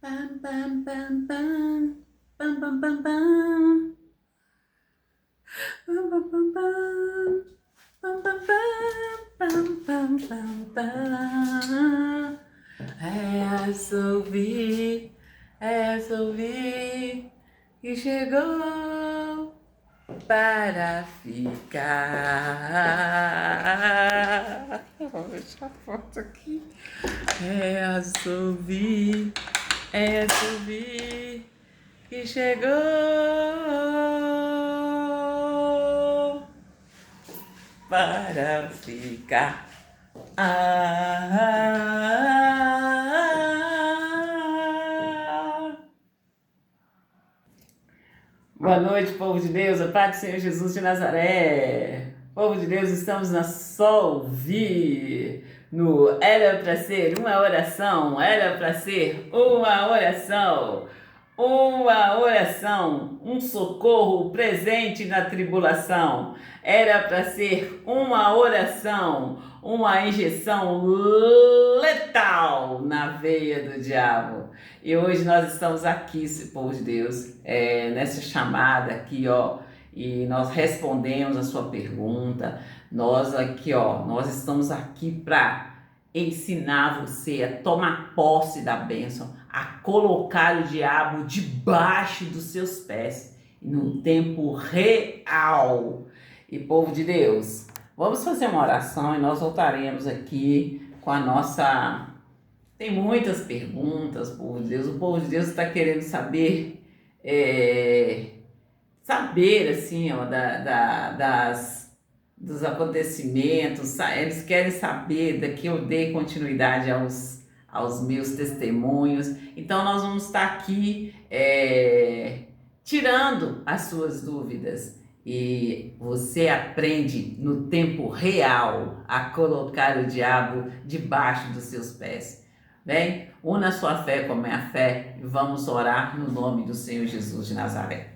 Pam, pam, pam, pam. Pam, pam, pam, pam. Pam, pam, pam, pam. Pam, pam, pam. Pam, pam, pam, pam. É que chegou para ficar. Vou deixar a foto aqui. É assovio que chegou para ficar. Boa noite, povo de Deus, a paz do Senhor Jesus de Nazaré. Povo de Deus, estamos na Solvi, no Era para Ser uma Oração, era para ser uma oração, um socorro presente na tribulação. Era para ser uma oração, uma injeção letal na veia do diabo. E hoje nós estamos aqui, povo de Deus, nessa chamada aqui, ó, e nós respondemos a sua pergunta. Nós aqui, ó, nós estamos aqui para ensinar você a tomar posse da bênção, a colocar o diabo debaixo dos seus pés, no tempo real. E povo de Deus, vamos fazer uma oração e nós voltaremos aqui com a nossa... Tem muitas perguntas, povo de Deus. O povo de Deus está querendo saber, assim, ó, dos acontecimentos. Eles querem saber daqui eu dei continuidade aos meus testemunhos. Então nós vamos estar aqui tirando as suas dúvidas. E você aprende no tempo real a colocar o diabo debaixo dos seus pés. Bem, una sua fé com a minha fé e vamos orar no nome do Senhor Jesus de Nazaré.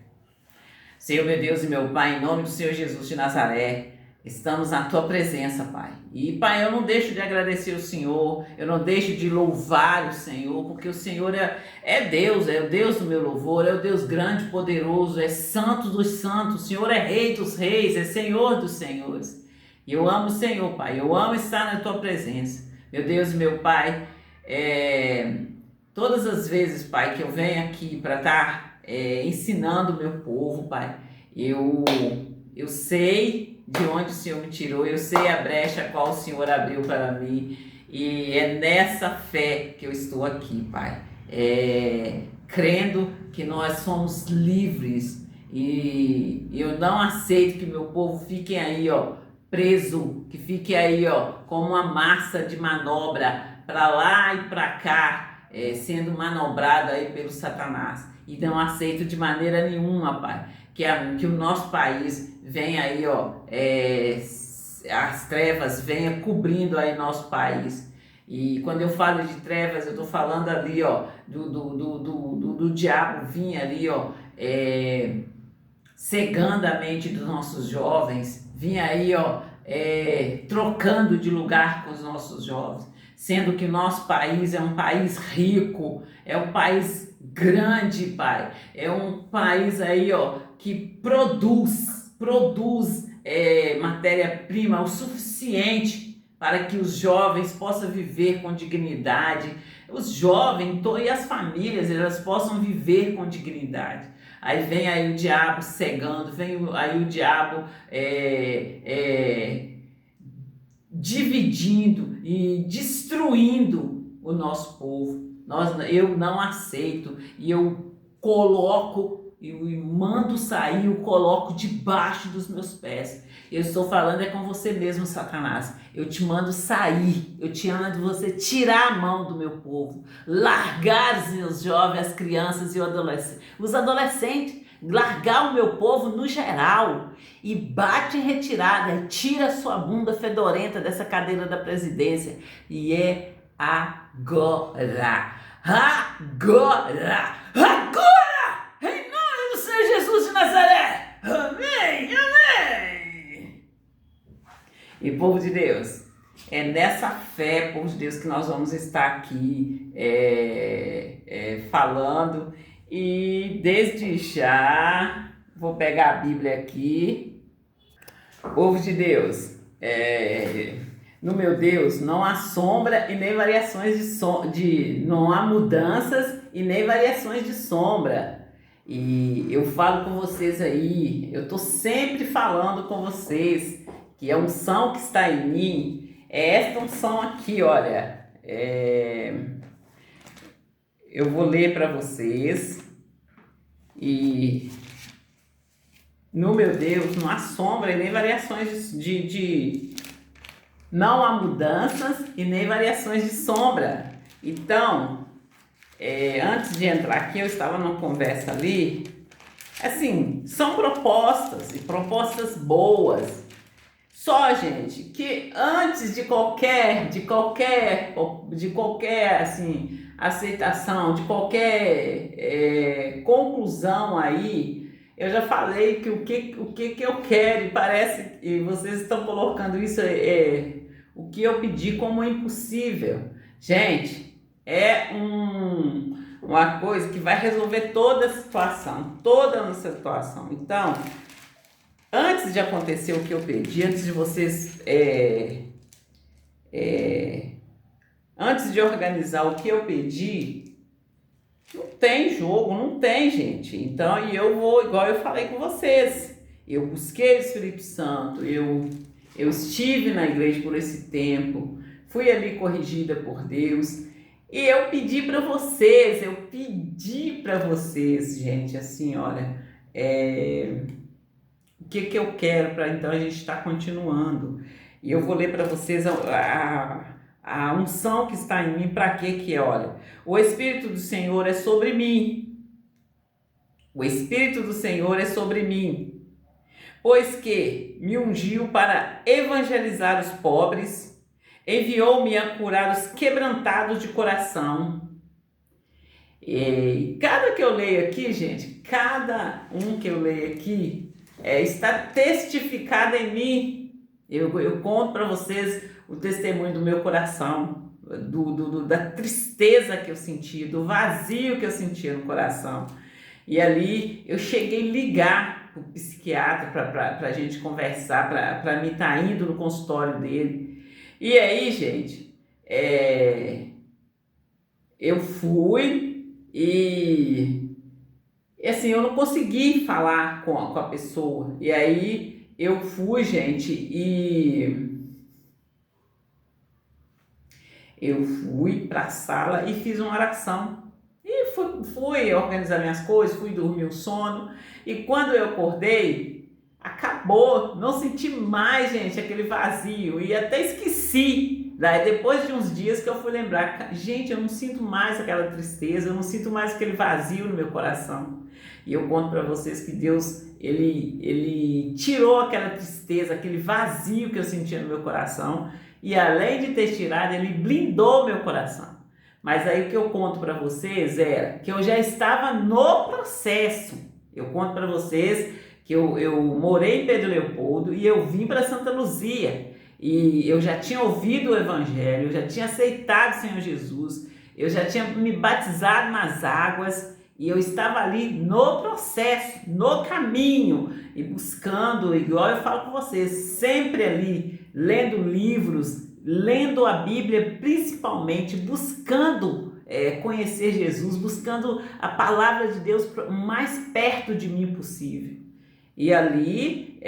Senhor, meu Deus e meu Pai, em nome do Senhor Jesus de Nazaré, estamos na Tua presença, Pai. E, Pai, eu não deixo de agradecer o Senhor, eu não deixo de louvar o Senhor, porque o Senhor é Deus, é o Deus do meu louvor, é o Deus grande, poderoso, é santo dos santos, o Senhor é Rei dos reis, é Senhor dos senhores. E eu amo o Senhor, Pai, eu amo estar na Tua presença. Meu Deus e meu Pai, todas as vezes, Pai, que eu venho aqui para estar ensinando o meu povo, Pai, eu sei de onde o Senhor me tirou, eu sei a brecha a qual o Senhor abriu para mim, e é nessa fé que eu estou aqui, Pai, crendo que nós somos livres, e eu não aceito que meu povo fique aí, ó, preso, que fique aí, ó, como uma massa de manobra, para lá e para cá, sendo manobrado aí pelo Satanás. E não aceito de maneira nenhuma, Pai, que o nosso país venha aí, ó, as trevas venha cobrindo aí nosso país. E quando eu falo de trevas, eu estou falando ali, ó, do diabo vir ali, ó, cegando a mente dos nossos jovens, vir aí, ó, trocando de lugar com os nossos jovens, sendo que o nosso país é um país rico, é um país grande, Pai, é um país aí, ó, que produz matéria-prima o suficiente para que os jovens possam viver com dignidade, os jovens e as famílias, elas possam viver com dignidade. Aí vem aí o diabo cegando, vem aí o diabo dividindo e destruindo o nosso povo. Eu não aceito e eu coloco e mando sair, eu coloco debaixo dos meus pés. Eu estou falando com você mesmo, Satanás. Eu te mando sair, eu te mando você tirar a mão do meu povo, largar os meus jovens, as crianças e os adolescentes, largar o meu povo no geral e bate em retirada, tira a sua bunda fedorenta dessa cadeira da presidência. E é agora, agora, agora, em nome do Senhor Jesus de Nazaré. Amém, amém. E povo de Deus, é nessa fé, povo de Deus, que nós vamos estar aqui falando. E desde já, vou pegar a Bíblia aqui. Povo de Deus, no meu Deus não há sombra e nem variações não há mudanças e nem variações de sombra. E eu falo com vocês aí, eu tô sempre falando com vocês que a unção que está em mim é esta unção aqui, olha. Eu vou ler para vocês. E no meu Deus não há sombra e nem variações não há mudanças e nem variações de sombra. Então, antes de entrar aqui, eu estava numa conversa ali. Assim, são propostas e propostas boas. Só, gente, que antes de qualquer assim, aceitação, de qualquer conclusão aí, eu já falei que o que eu quero, e parece, e vocês estão colocando isso, o que eu pedi como impossível. Gente, uma coisa que vai resolver toda a situação, toda a nossa situação. Então, antes de acontecer o que eu pedi, antes de vocês, antes de organizar o que eu pedi, não tem jogo, não tem, gente. Então, e eu vou, igual eu falei com vocês, eu busquei o Espírito Santo, eu estive na igreja por esse tempo, fui ali corrigida por Deus, e eu pedi para vocês, gente, assim, olha, o que eu quero para então a gente estar continuando. E eu vou ler para vocês a unção que está em mim, para que é, olha, o Espírito do Senhor é sobre mim. O Espírito do Senhor é sobre mim, pois que me ungiu para evangelizar os pobres, enviou-me a curar os quebrantados de coração. E cada que eu leio aqui, gente, cada um que eu leio aqui, está testificado em mim. Eu conto para vocês o testemunho do meu coração, da tristeza que eu senti, do vazio que eu sentia no coração. E ali eu cheguei a ligar para o psiquiatra para a gente conversar, para mim estar indo no consultório dele. E aí, gente, eu fui e assim, eu não consegui falar com a pessoa. E aí eu fui, gente, e eu fui para a sala e fiz uma oração. E fui organizar minhas coisas, fui dormir o sono. E quando eu acordei, acabou. Não senti mais, gente, aquele vazio. E até esqueci. Daí, depois de uns dias que eu fui lembrar, gente, eu não sinto mais aquela tristeza, eu não sinto mais aquele vazio no meu coração. E eu conto para vocês que Deus, ele tirou aquela tristeza, aquele vazio que eu sentia no meu coração. E além de ter tirado, ele blindou meu coração. Mas aí o que eu conto para vocês era que eu já estava no processo. Eu conto para vocês que eu morei em Pedro Leopoldo e eu vim para Santa Luzia. E eu já tinha ouvido o Evangelho, eu já tinha aceitado o Senhor Jesus, eu já tinha me batizado nas águas e eu estava ali no processo, no caminho e buscando, igual eu falo com vocês, sempre ali lendo livros, lendo a Bíblia, principalmente buscando conhecer Jesus, buscando a palavra de Deus o mais perto de mim possível. E ali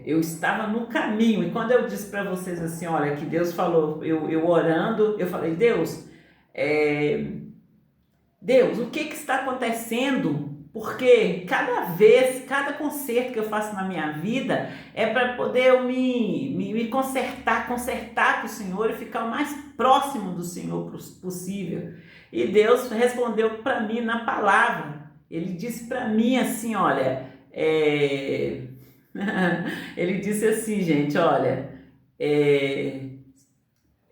eu estava no caminho. E quando eu disse para vocês assim, olha, que Deus falou, eu orando, eu falei, Deus, Deus, o que está acontecendo? Porque cada conserto que eu faço na minha vida é para poder eu me consertar com o Senhor e ficar o mais próximo do Senhor possível. E Deus respondeu para mim na palavra. Ele disse para mim assim, olha, ele disse assim, gente, olha,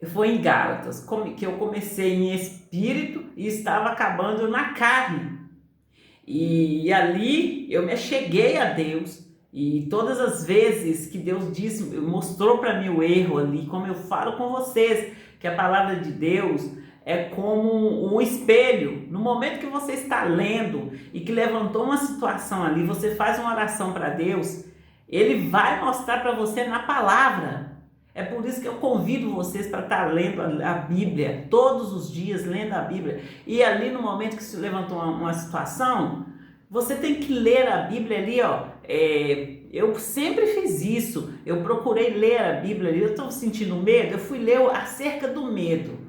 foi em Gálatas que eu comecei em espírito e estava acabando na carne. E ali eu me acheguei a Deus e todas as vezes que Deus mostrou para mim o erro ali, como eu falo com vocês, que a palavra de Deus, é como um espelho. No momento que você está lendo e que levantou uma situação ali, você faz uma oração para Deus, Ele vai mostrar para você na palavra. É por isso que eu convido vocês para estar lendo a Bíblia, todos os dias lendo a Bíblia. E ali no momento que se levantou uma situação, você tem que ler a Bíblia ali, ó. Eu sempre fiz isso, eu procurei ler a Bíblia ali, eu estou sentindo medo, eu fui ler acerca do medo.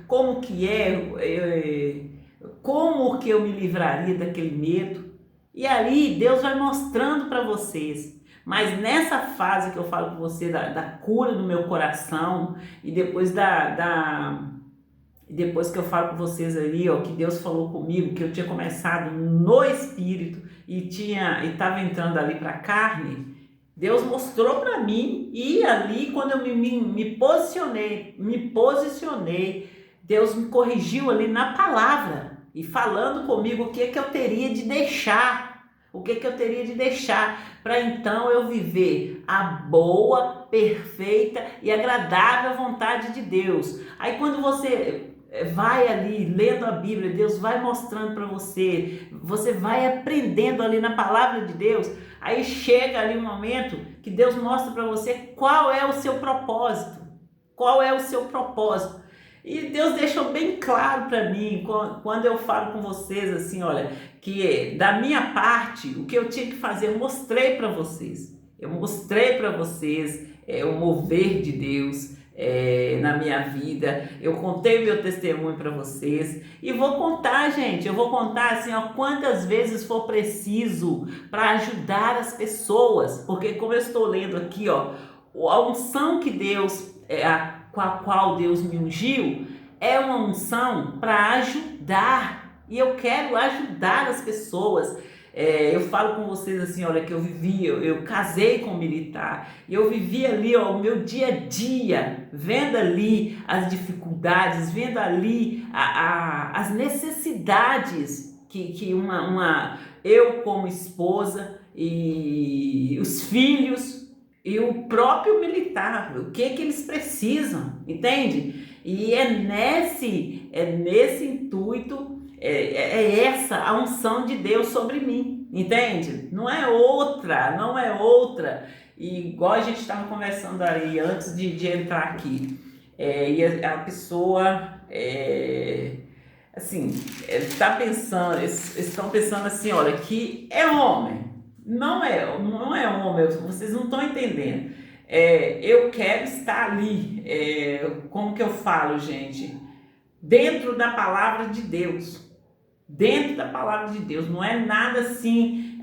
Como que como que eu me livraria daquele medo. E aí Deus vai mostrando para vocês. Mas nessa fase que eu falo com você da cura do meu coração e depois depois que eu falo com vocês ali, ó, que Deus falou comigo, que eu tinha começado no espírito e estava entrando ali para a carne, Deus mostrou para mim, e ali quando eu me posicionei, Deus me corrigiu ali na palavra e falando comigo o que eu teria de deixar, para então eu viver a boa, perfeita e agradável vontade de Deus. Aí quando você vai ali lendo a Bíblia, Deus vai mostrando para você, você vai aprendendo ali na palavra de Deus, aí chega ali um momento que Deus mostra para você qual é o seu propósito, e Deus deixou bem claro para mim, quando eu falo com vocês assim, olha, que da minha parte, o que eu tinha que fazer, eu mostrei para vocês, o mover de Deus, na minha vida. Eu contei meu testemunho para vocês e vou contar, gente, assim, ó, quantas vezes for preciso para ajudar as pessoas, porque como eu estou lendo aqui, ó, a unção que Deus, com a qual Deus me ungiu, é uma unção para ajudar, e eu quero ajudar as pessoas. Eu falo com vocês assim, olha, que eu casei com um militar, e eu vivi ali, ó, o meu dia a dia, vendo ali as dificuldades, vendo ali as necessidades que eu como esposa e os filhos e o próprio militar, o que eles precisam, entende? E é nesse intuito, essa a unção de Deus sobre mim, entende? Não é outra. E igual a gente estava conversando aí antes de entrar aqui, e a pessoa, assim, eles estão pensando assim, olha, que é homem. Não é homem, vocês não estão entendendo. Eu quero estar ali, como que eu falo, gente? Dentro da palavra de Deus. Não é nada assim,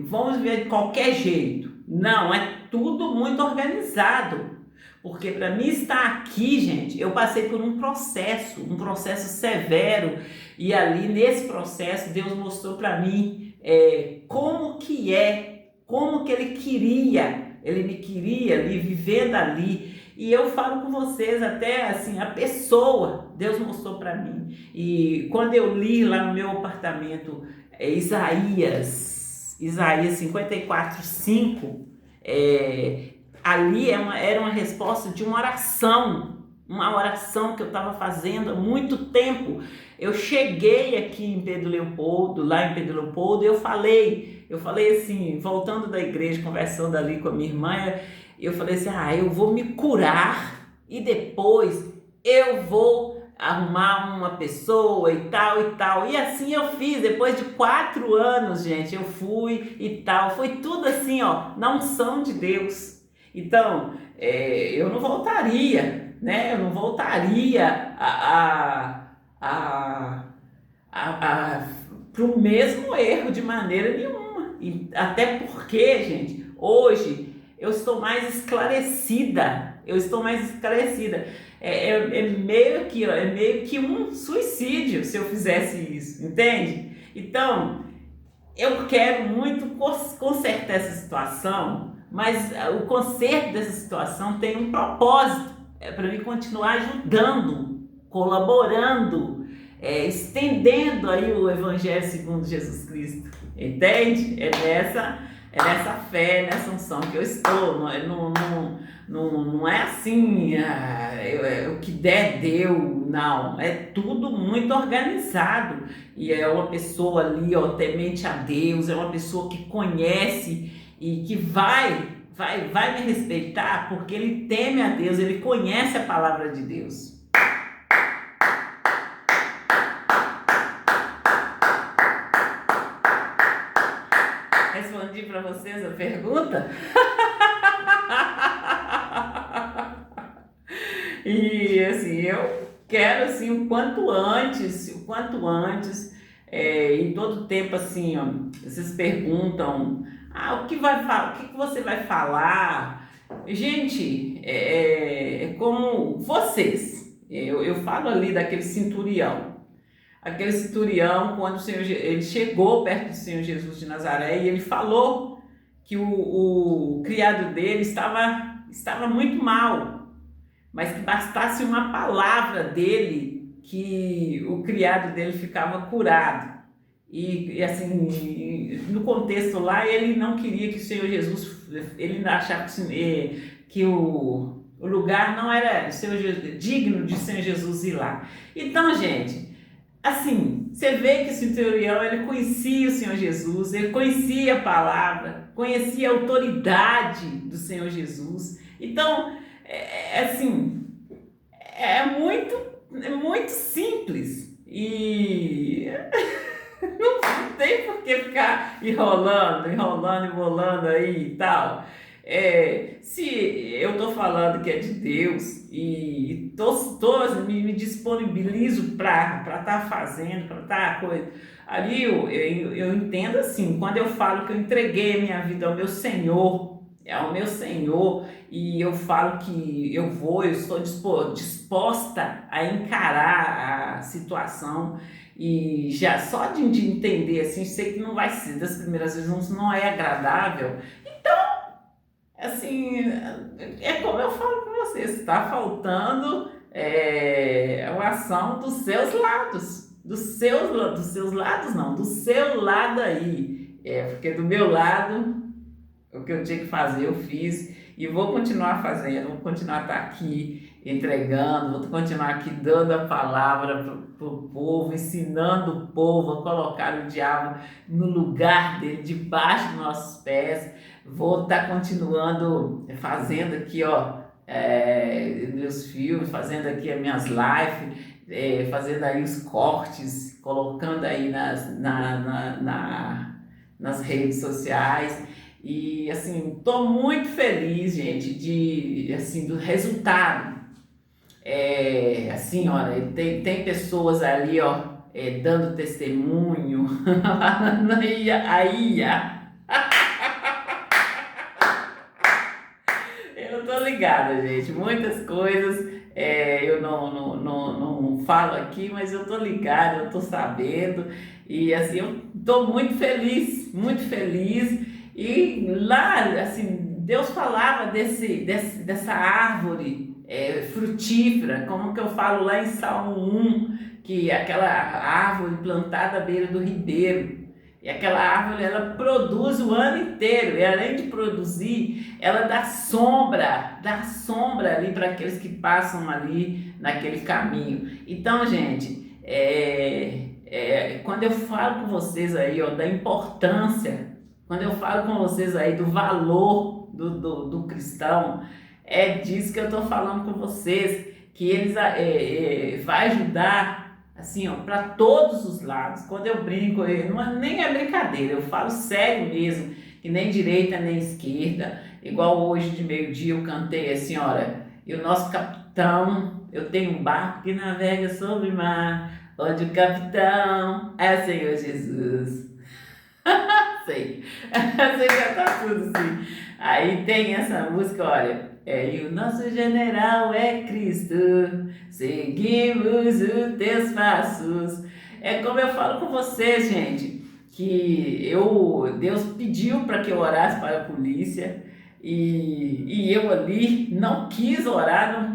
vamos ver de qualquer jeito. Não, é tudo muito organizado. Porque para mim estar aqui, gente, eu passei por um processo severo, e ali nesse processo Deus mostrou para mim como que ele me queria ali, vivendo ali. E eu falo com vocês até assim, a pessoa, Deus mostrou para mim. E quando eu li lá no meu apartamento, Isaías 54:5, ali era uma resposta de uma oração que eu estava fazendo há muito tempo. Eu cheguei aqui em Pedro Leopoldo, e eu falei assim, voltando da igreja, conversando ali com a minha irmã, eu falei assim, eu vou me curar e depois eu vou arrumar uma pessoa e tal. E assim eu fiz, depois de 4 anos, gente, eu fui e tal. Foi tudo assim, ó, na unção de Deus. Então, eu não voltaria, né? Eu não voltaria para o mesmo erro de maneira nenhuma. E até porque, gente, hoje eu estou mais esclarecida. É meio que um suicídio se eu fizesse isso, entende? Então, eu quero muito consertar essa situação, mas o conserto dessa situação tem um propósito, para mim continuar ajudando, colaborando, estendendo aí o Evangelho segundo Jesus Cristo, entende? É nessa fé, nessa unção que eu estou. Não é assim, o que der, deu. Não, é tudo muito organizado. E é uma pessoa ali, ó, temente a Deus, é uma pessoa que conhece e que vai me respeitar porque ele teme a Deus, ele conhece a palavra de Deus. Respondi para vocês a pergunta? E assim, eu quero assim o quanto antes, em todo tempo assim, ó, vocês perguntam, o que vai falar, o que você vai falar? Gente, é como vocês, eu falo ali daquele centurião. Aquele centurião, quando ele chegou perto do Senhor Jesus de Nazaré e ele falou que o criado dele estava muito mal, mas que bastasse uma palavra dele que o criado dele ficava curado. E assim, no contexto lá, ele não queria que o Senhor Jesus, ele achava que o lugar não era digno de Senhor Jesus ir lá. Então, gente, assim, você vê que o centurião, ele conhecia o Senhor Jesus, ele conhecia a palavra, conhecia a autoridade do Senhor Jesus. Então, assim, é muito simples e não tem por que ficar enrolando aí e tal. Se eu tô falando que é de Deus e me disponibilizo para estar fazendo, para estar coisa. Ali eu entendo assim, quando eu falo que eu entreguei a minha vida ao meu Senhor, e eu falo que eu estou disposta a encarar a situação. E já só de entender assim, sei que não vai ser das primeiras vezes, não é agradável. Assim, é como eu falo com você, está faltando uma ação dos seus lados, dos seus lados não, do seu lado aí, porque do meu lado, o que eu tinha que fazer eu fiz e vou continuar fazendo, vou continuar estar aqui entregando, vou continuar aqui dando a palavra para o povo, ensinando o povo a colocar o diabo no lugar dele, debaixo dos nossos pés. Vou estar continuando fazendo aqui, ó, meus filmes, fazendo aqui as minhas lives, fazendo aí os cortes, colocando aí nas redes sociais. E assim, estou muito feliz, gente, assim, do resultado. Assim, olha, tem pessoas ali, ó, dando testemunho. aí, eu tô ligada, gente. Muitas coisas eu não falo aqui, mas eu tô ligada, eu tô sabendo. E assim, eu tô muito feliz, muito feliz. E lá, assim, Deus falava dessa árvore frutífera, como que eu falo lá em Salmo 1, que é aquela árvore plantada à beira do ribeiro. E aquela árvore, ela produz o ano inteiro, e além de produzir, ela dá sombra ali para aqueles que passam ali naquele caminho. Então, gente, quando eu falo com vocês aí, ó, da importância, quando eu falo com vocês aí do valor do cristão, é disso que eu estou falando com vocês, que eles vai ajudar assim, ó, para todos os lados. Quando eu brinco, nem é brincadeira, eu falo sério mesmo, que nem direita nem esquerda. Igual hoje de meio-dia eu cantei assim, olha, e o nosso capitão, eu tenho um barco que navega sobre o mar, onde o capitão é o Senhor Jesus. Sei, você já tá tudo assim. Aí tem essa música, olha, e o nosso general é Cristo, seguimos os teus passos. É como eu falo com vocês, gente, que Deus pediu para que eu orasse para a polícia e eu ali não quis orar,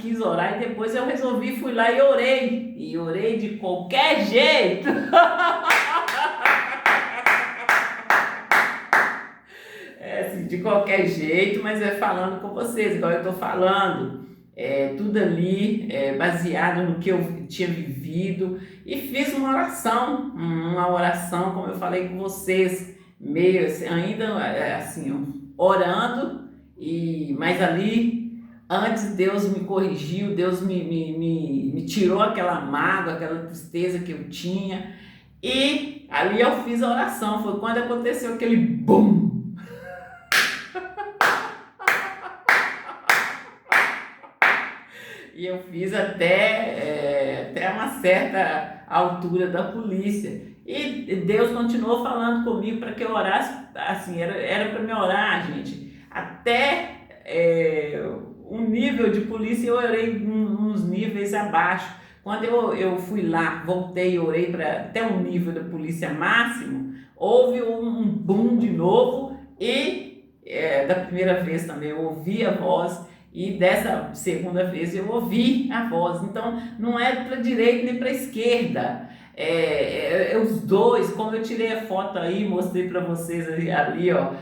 e depois eu resolvi, fui lá e orei de qualquer jeito. de qualquer jeito, mas é falando com vocês, igual eu estou falando. Tudo ali baseado no que eu tinha vivido, e fiz uma oração, como eu falei com vocês, meio assim, ainda assim, orando, mas ali, antes Deus me corrigiu, Deus me tirou aquela mágoa, aquela tristeza que eu tinha, e ali eu fiz a oração, foi quando aconteceu aquele BUM! E eu fiz até uma certa altura da polícia. E Deus continuou falando comigo para que eu orasse, assim, era para me orar, gente. Até um nível de polícia eu orei uns níveis abaixo. Quando eu fui lá, voltei e orei para até um nível da polícia máximo, houve um boom de novo, e da primeira vez também eu ouvi a voz, e dessa segunda vez eu ouvi a voz. Então não é para direita nem para esquerda, os dois, como eu tirei a foto aí, mostrei para vocês ali, ó,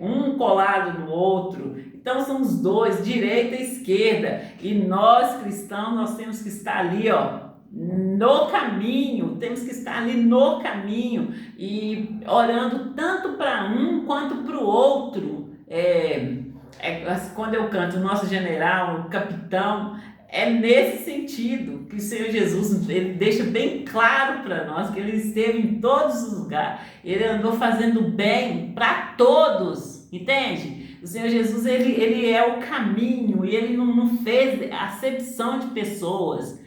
um colado no outro. Então são os dois, direita e esquerda, e nós cristãos, nós temos que estar ali, ó, no caminho, temos que estar ali no caminho, e orando tanto para um quanto para o outro. Quando eu canto Nosso General, o Capitão, é nesse sentido que o Senhor Jesus, ele deixa bem claro para nós que ele esteve em todos os lugares, ele andou fazendo bem para todos, entende? O Senhor Jesus, ele é o caminho, e ele não fez acepção de pessoas.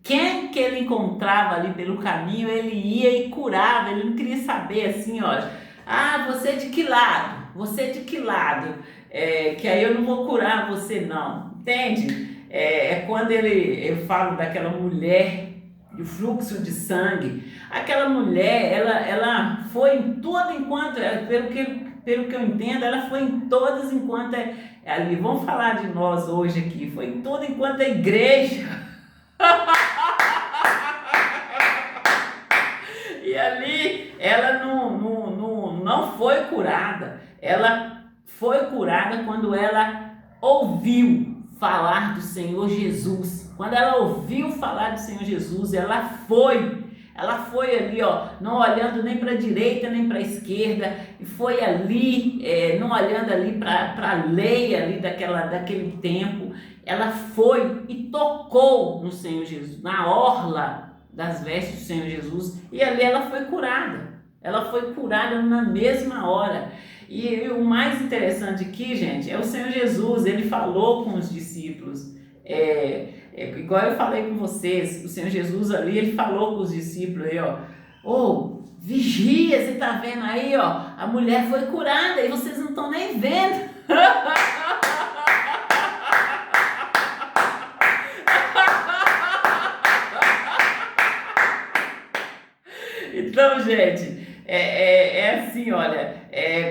Quem que ele encontrava ali pelo caminho, ele ia e curava. Ele não queria saber assim, ó, você de que lado? Você de que lado? Que aí eu não vou curar você não, entende? Quando eu falo daquela mulher, do fluxo de sangue, aquela mulher, ela foi em tudo enquanto, pelo que eu entendo, ela foi em todas enquanto ali, vamos falar de nós hoje aqui, foi em tudo enquanto a igreja. E ali ela não foi curada, ela foi curada quando ela ouviu falar do Senhor Jesus. Quando ela ouviu falar do Senhor Jesus, ela foi ali, ó, não olhando nem para a direita nem para a esquerda, e foi ali, não olhando ali para a lei ali daquele tempo. Ela foi e tocou no Senhor Jesus, na orla das vestes do Senhor Jesus, e ali ela foi curada. Ela foi curada na mesma hora. E o mais interessante aqui, gente, é o Senhor Jesus. Ele falou com os discípulos, igual eu falei com vocês, o Senhor Jesus ali, ele falou com os discípulos aí, ó, vigia, você tá vendo aí, ó, a mulher foi curada e vocês não estão nem vendo. Então, gente, assim, olha,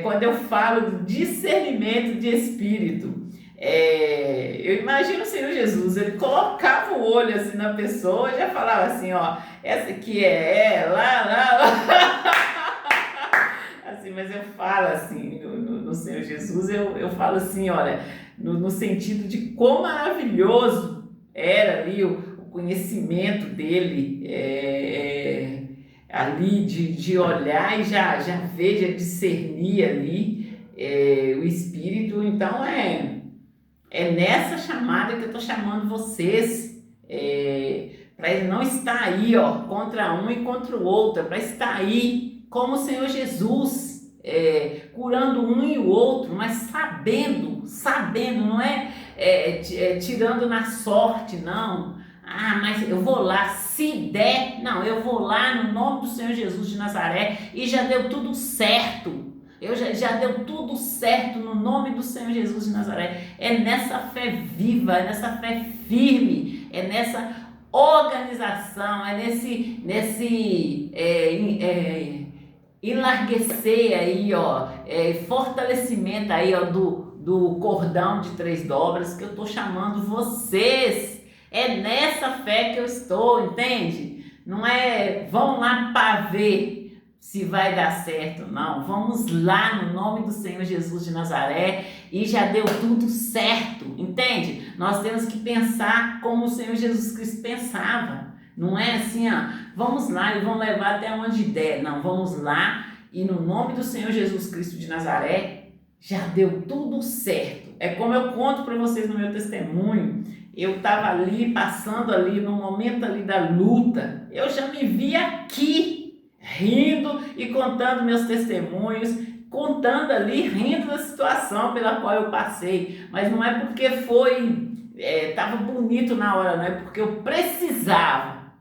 quando eu falo do discernimento de espírito, eu imagino o Senhor Jesus, ele colocava o olho assim na pessoa e já falava assim, ó, essa aqui é ela, lá. Assim, mas eu falo assim, no Senhor Jesus, eu falo assim, olha, no sentido de quão maravilhoso era ali o conhecimento dele, ali de olhar e já ver, já discernir ali o Espírito. Então é nessa chamada que eu estou chamando vocês, para ele não estar aí, ó, contra um e contra o outro, para estar aí como o Senhor Jesus, curando um e o outro, mas sabendo, não tirando na sorte, não. Mas eu vou lá, se der, não, eu vou lá no nome do Senhor Jesus de Nazaré e já deu tudo certo. Já deu tudo certo no nome do Senhor Jesus de Nazaré. É nessa fé viva, é nessa fé firme, é nessa organização, é nesse enlarguecer aí, ó, fortalecimento aí, ó, do cordão de 3 dobras que eu tô chamando vocês. É nessa fé que eu estou, entende? Não vão lá para ver. se vai dar certo ou não. Vamos lá no nome do Senhor Jesus de Nazaré e já deu tudo certo, entende? Nós temos que pensar como o Senhor Jesus Cristo pensava. Não é assim, ó, vamos lá e vamos levar até onde der. Não, vamos lá e no nome do Senhor Jesus Cristo de Nazaré já deu tudo certo. É como eu conto para vocês no meu testemunho. Eu estava ali, passando ali, no momento ali da luta. Eu já me vi aqui, rindo e contando meus testemunhos, contando ali, rindo da situação pela qual eu passei. Mas não é porque estava bonito na hora, não é porque eu precisava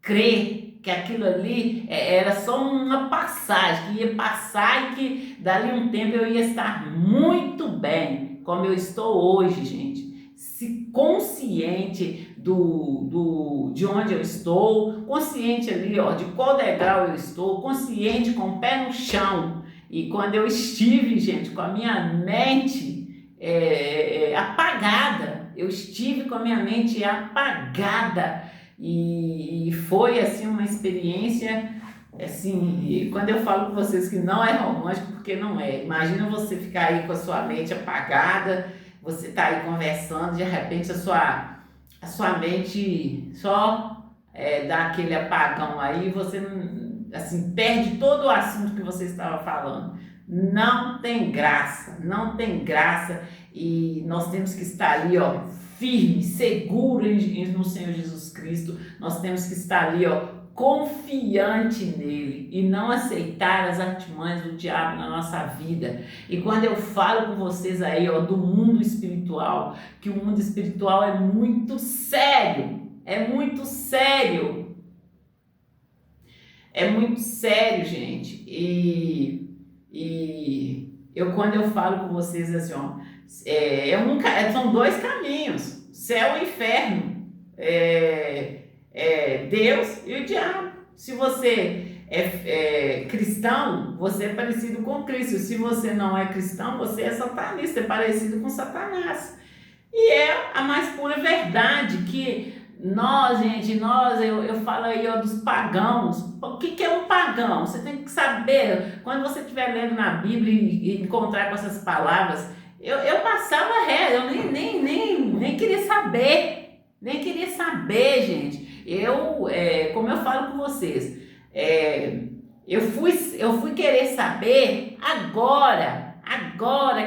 crer que aquilo ali era só uma passagem, que ia passar e que dali um tempo eu ia estar muito bem, como eu estou hoje, gente. Se consciente de onde eu estou, consciente ali, ó, de qual degrau eu estou, consciente com o pé no chão. E quando eu estive, gente, com a minha mente apagada, eu estive com a minha mente apagada e foi assim uma experiência assim, e quando eu falo com vocês que não é romântico, porque não é. Imagina você ficar aí com a sua mente apagada, você tá aí conversando, de repente a sua mente só dá aquele apagão aí, você assim perde todo o assunto que você estava falando. Não tem graça, não tem graça. E nós temos que estar ali, ó, firme, seguro no Senhor Jesus Cristo. Nós temos que estar ali, ó, confiante nele e não aceitar as artimanhas do diabo na nossa vida. E quando eu falo com vocês aí, ó, do mundo espiritual, que o mundo espiritual é muito sério, é muito sério. É muito sério, gente. E quando eu falo com vocês assim, ó, são dois caminhos, céu e inferno, Deus e o diabo. Se você é cristão, você é parecido com Cristo. Se você não é cristão, você é satanista, é parecido com Satanás. E é a mais pura verdade que eu falo aí, ó, dos pagãos. O que é um pagão? Você tem que saber, quando você estiver lendo na Bíblia e encontrar com essas palavras, eu passava reto, eu nem queria saber, gente. Como eu falo com vocês, eu fui querer saber agora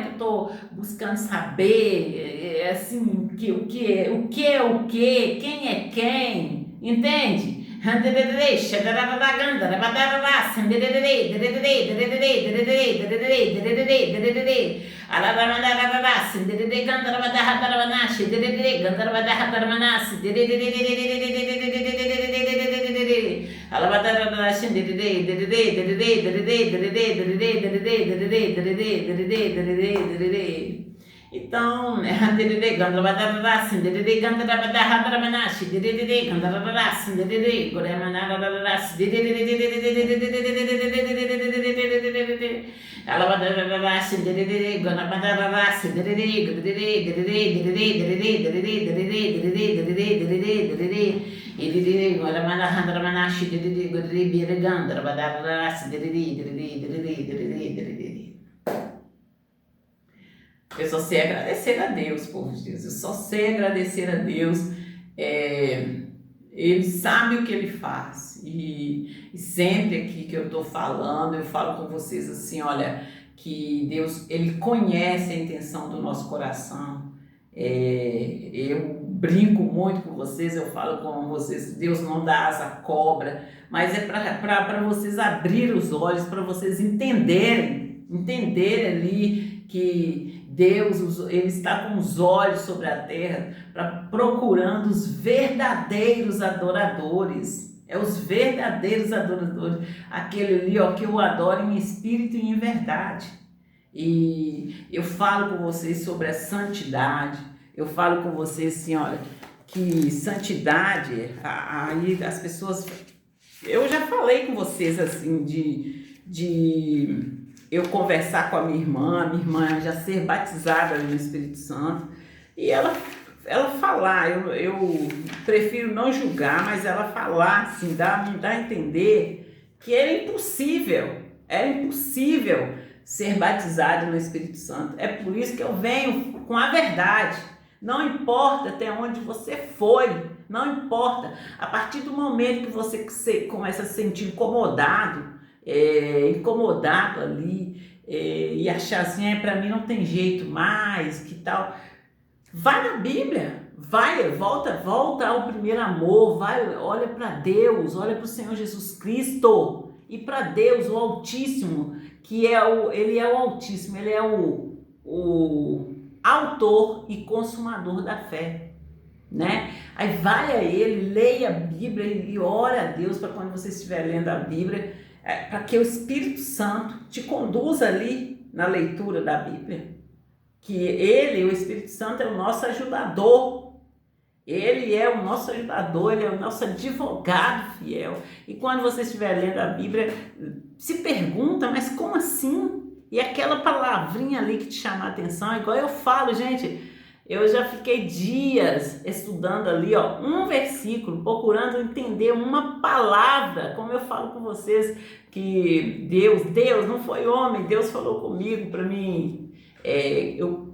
que eu estou buscando saber, assim, o que é o que, quem é quem, entende? Então, eu só sei agradecer a Deus, povo de Deus. Eu só sei agradecer a Deus. Ele sabe o que ele faz. E sempre aqui que eu estou falando, eu falo com vocês assim, olha, que Deus, ele conhece a intenção do nosso coração. Eu brinco muito com vocês, eu falo com vocês, Deus não dá asa à cobra, mas é para vocês abrir os olhos, para vocês entenderem ali que Deus, ele está com os olhos sobre a terra, procurando os verdadeiros adoradores. É os verdadeiros adoradores, aquele ali, ó, que eu adoro em espírito e em verdade. E eu falo com vocês sobre a santidade. Eu falo com vocês assim, olha, que santidade, aí as pessoas... Eu já falei com vocês assim de eu conversar com a minha irmã já ser batizada no Espírito Santo, e ela falar, eu prefiro não julgar, mas ela falar assim, dá a entender que era impossível ser batizado no Espírito Santo. É por isso que eu venho com a verdade. Não importa até onde você foi, não importa. A partir do momento que você começa a se sentir incomodado ali, e achar assim, para mim não tem jeito mais, que tal? Vai na Bíblia, volta ao primeiro amor, olha para Deus, olha para o Senhor Jesus Cristo e para Deus, o Altíssimo, Ele é o Altíssimo, Ele é o autor e consumador da fé, né? Aí vai a Ele, leia a Bíblia e ora a Deus para quando você estiver lendo a Bíblia, para que o Espírito Santo te conduza ali na leitura da Bíblia. Que Ele, o Espírito Santo, é o nosso ajudador. Ele é o nosso ajudador, Ele é o nosso advogado fiel. E quando você estiver lendo a Bíblia, se pergunta, mas como assim? E aquela palavrinha ali que te chama a atenção, igual eu falo, gente, eu já fiquei dias estudando ali, um versículo, procurando entender uma palavra, como eu falo com vocês, que Deus não foi homem, Deus falou comigo para mim.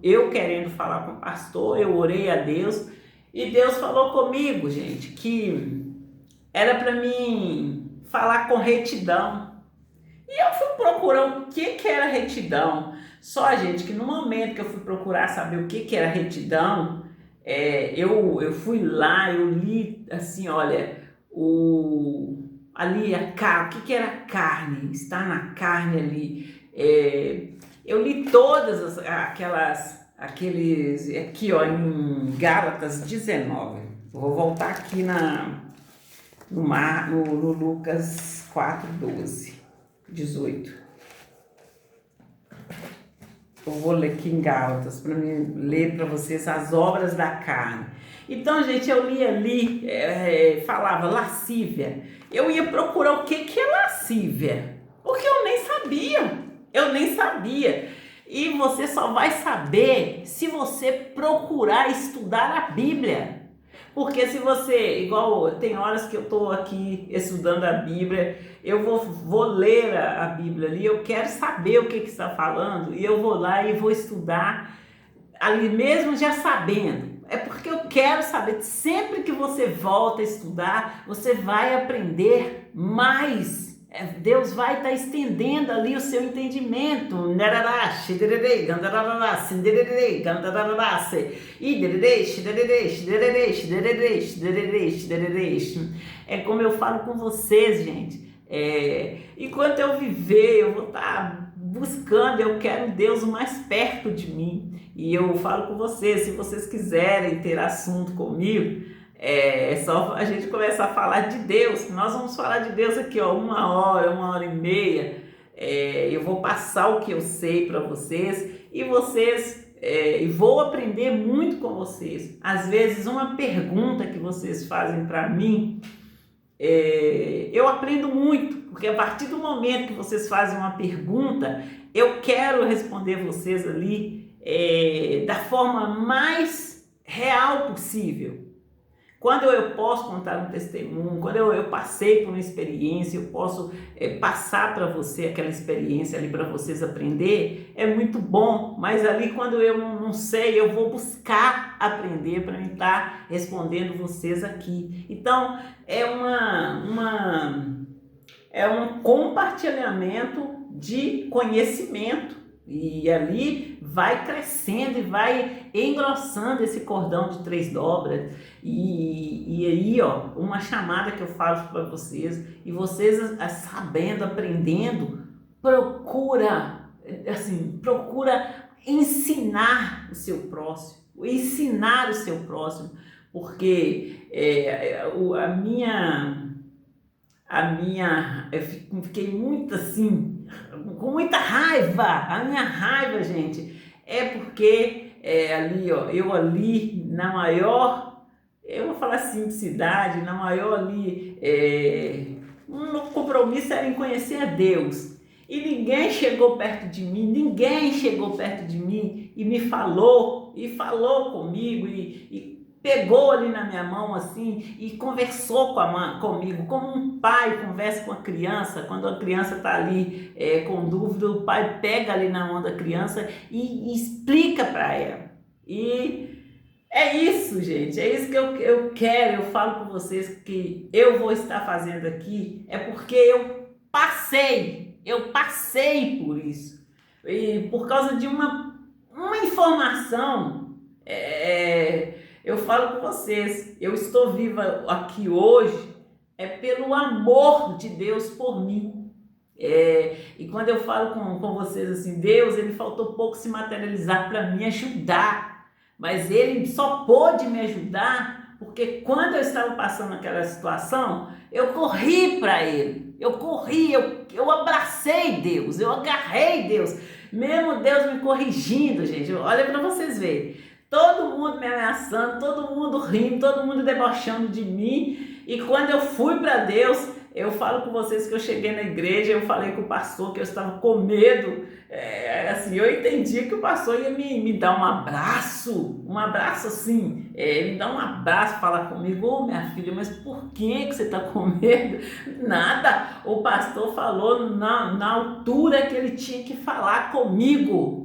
Eu querendo falar com o pastor, eu orei a Deus e Deus falou comigo, gente, que era para mim falar com retidão. E eu fui procurar o que era retidão. Só, gente, que no momento que eu fui procurar saber o que era retidão, eu fui lá, eu li assim, olha, ali o que era carne, está na carne ali. Eu li todas aqueles, aqui em Gálatas 19, vou voltar aqui no Lucas 4, 12, 18, eu vou ler aqui em Gálatas, para ler para vocês as obras da carne. Então, gente, eu li ali, falava lascívia, eu ia procurar o que é lascívia, porque eu nem sabia. E você só vai saber se você procurar estudar a Bíblia. Porque se você, igual tem horas que eu estou aqui estudando a Bíblia, eu vou ler a Bíblia ali, eu quero saber o que está falando, e eu vou lá e vou estudar ali mesmo já sabendo. É porque eu quero saber, sempre que você volta a estudar, você vai aprender mais. Deus vai estar estendendo ali o seu entendimento. É como eu falo com vocês, gente. Enquanto eu viver, eu vou estar buscando, eu quero Deus o mais perto de mim. E eu falo com vocês, se vocês quiserem ter assunto comigo, é só a gente começar a falar de Deus. Nós vamos falar de Deus aqui, 1 hora, 1 hora e meia. Eu vou passar o que eu sei para vocês e e vou aprender muito com vocês. Às vezes, uma pergunta que vocês fazem para mim, eu aprendo muito, porque a partir do momento que vocês fazem uma pergunta, eu quero responder vocês ali da forma mais real possível. Quando eu posso contar um testemunho, quando eu passei por uma experiência, eu posso passar para você aquela experiência ali para vocês aprender, é muito bom. Mas ali quando eu não sei, eu vou buscar aprender para mim estar respondendo vocês aqui. Então é um compartilhamento de conhecimento. E ali vai crescendo e vai engrossando esse cordão de 3 dobras. E aí, uma chamada que eu faço para vocês, e vocês sabendo, aprendendo, procura ensinar o seu próximo, porque eu fiquei muito assim, com muita raiva. A minha raiva, gente, é porque eu ali na maior, eu vou falar simplicidade, na maior ali, um compromisso era em conhecer a Deus. E ninguém chegou perto de mim e me falou comigo, e pegou ali na minha mão assim e conversou comigo, como um pai conversa com a criança. Quando a criança está ali com dúvida, o pai pega ali na mão da criança e explica para ela. E é isso, gente, é isso que eu quero. Eu falo com vocês que eu vou estar fazendo aqui, é porque eu passei por isso. E por causa de uma informação, eu falo com vocês, eu estou viva aqui hoje, pelo amor de Deus por mim. E quando eu falo com vocês assim, Deus, ele faltou pouco se materializar para me ajudar, mas ele só pôde me ajudar porque quando eu estava passando aquela situação, eu corri para ele, eu abracei Deus, eu agarrei Deus, mesmo Deus me corrigindo, gente. Olha para vocês verem, todo mundo me ameaçando, todo mundo rindo, todo mundo debochando de mim. E quando eu fui para Deus, eu falo com vocês que eu cheguei na igreja, eu falei com o pastor que eu estava com medo, assim, eu entendi que o pastor ia me dar um abraço assim, me dar um abraço, falar comigo, ô minha filha, mas por que você está com medo? Nada, o pastor falou na altura que ele tinha que falar comigo.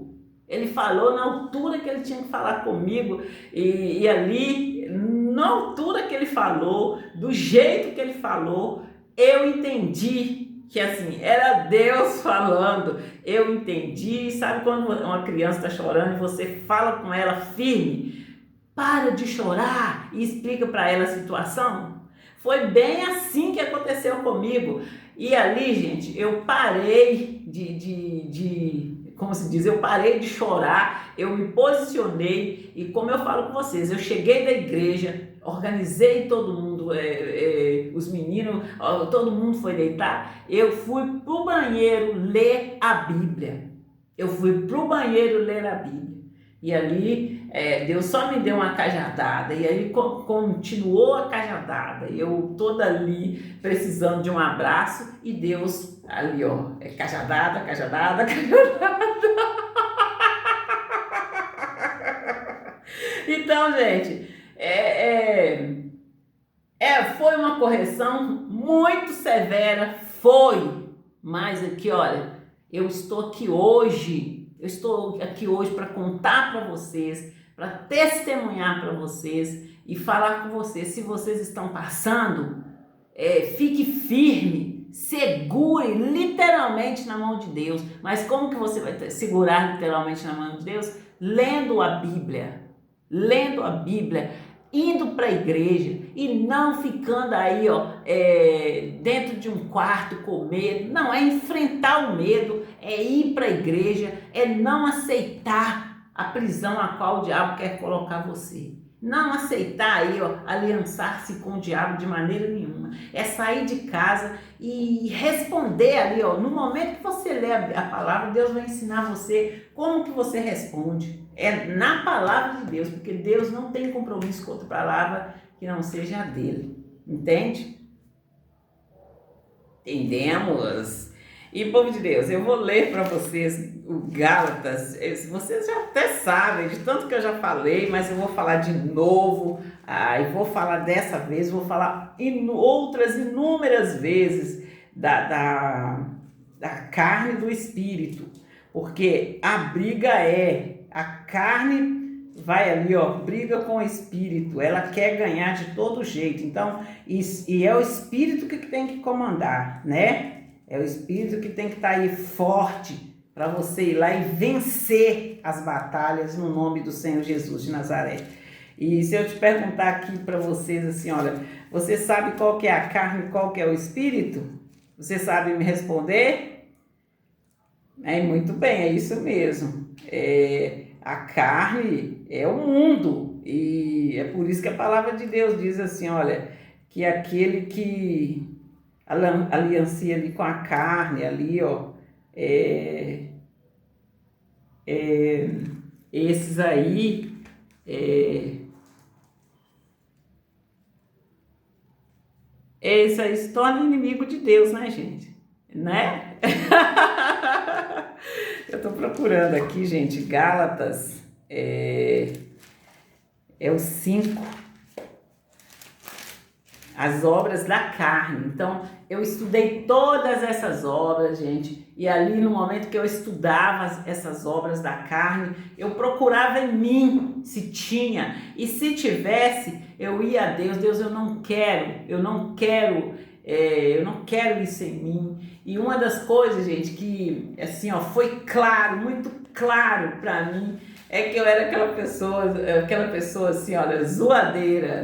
Ele falou na altura que ele tinha que falar comigo e ali, na altura que ele falou, do jeito que ele falou, eu entendi que assim, era Deus falando. Eu entendi. Sabe quando uma criança está chorando e você fala com ela firme, para de chorar, e explica para ela a situação? Foi bem assim que aconteceu comigo. E ali, gente, eu parei como se diz, eu parei de chorar, eu me posicionei e, como eu falo com vocês, eu cheguei da igreja, organizei todo mundo, os meninos, todo mundo foi deitar, eu fui pro banheiro ler a Bíblia. E ali, Deus só me deu uma cajadada, e aí continuou a cajadada, eu toda ali precisando de um abraço, e Deus ali, ó, cajadada. Então, gente, foi uma correção muito severa, mas aqui, olha, eu estou aqui hoje para contar para vocês, para testemunhar para vocês e falar com vocês. Se vocês estão passando, fique firme, segure literalmente na mão de Deus. Mas como que você vai segurar literalmente na mão de Deus? Lendo a Bíblia, indo para a igreja e não ficando aí, ó, dentro de um quarto com medo. Não, é enfrentar o medo, é ir para a igreja, é não aceitar a prisão a qual o diabo quer colocar você. Não aceitar aí, ó, aliançar-se com o diabo de maneira nenhuma. É sair de casa e responder ali, ó, no momento que você lê a palavra, Deus vai ensinar você como que você responde. É na palavra de Deus, porque Deus não tem compromisso com outra palavra que não seja a dele. Entende? Entendemos? E, povo de Deus, eu vou ler para vocês o Gálatas. Vocês já até sabem, de tanto que eu já falei, mas eu vou falar de novo. E vou falar dessa vez, vou falar outras inúmeras vezes da carne e do espírito. Porque a briga a carne vai ali, ó, briga com o espírito, ela quer ganhar de todo jeito. Então, e é o espírito que tem que comandar, né? É o espírito que tem que estar aí forte para você ir lá e vencer as batalhas no nome do Senhor Jesus de Nazaré. E se eu te perguntar aqui para vocês assim, olha, você sabe qual que é a carne e qual que é o espírito? Você sabe me responder? Muito bem, é isso mesmo. A carne é o mundo, e é por isso que a palavra de Deus diz assim, olha, que aquele que aliancia ali com a carne, ali, ó, esses aí, esse aí se torna inimigo de Deus, né, gente? Né? Eu tô procurando aqui, gente, Gálatas, é o 5, as obras da carne. Então, eu estudei todas essas obras, gente, e ali no momento que eu estudava essas obras da carne, eu procurava em mim se tinha, e se tivesse, eu ia a Deus. Deus, eu não quero isso em mim. E uma das coisas, gente, que assim, ó, foi claro, muito claro para mim, é que eu era aquela pessoa assim, olha, zoadeira é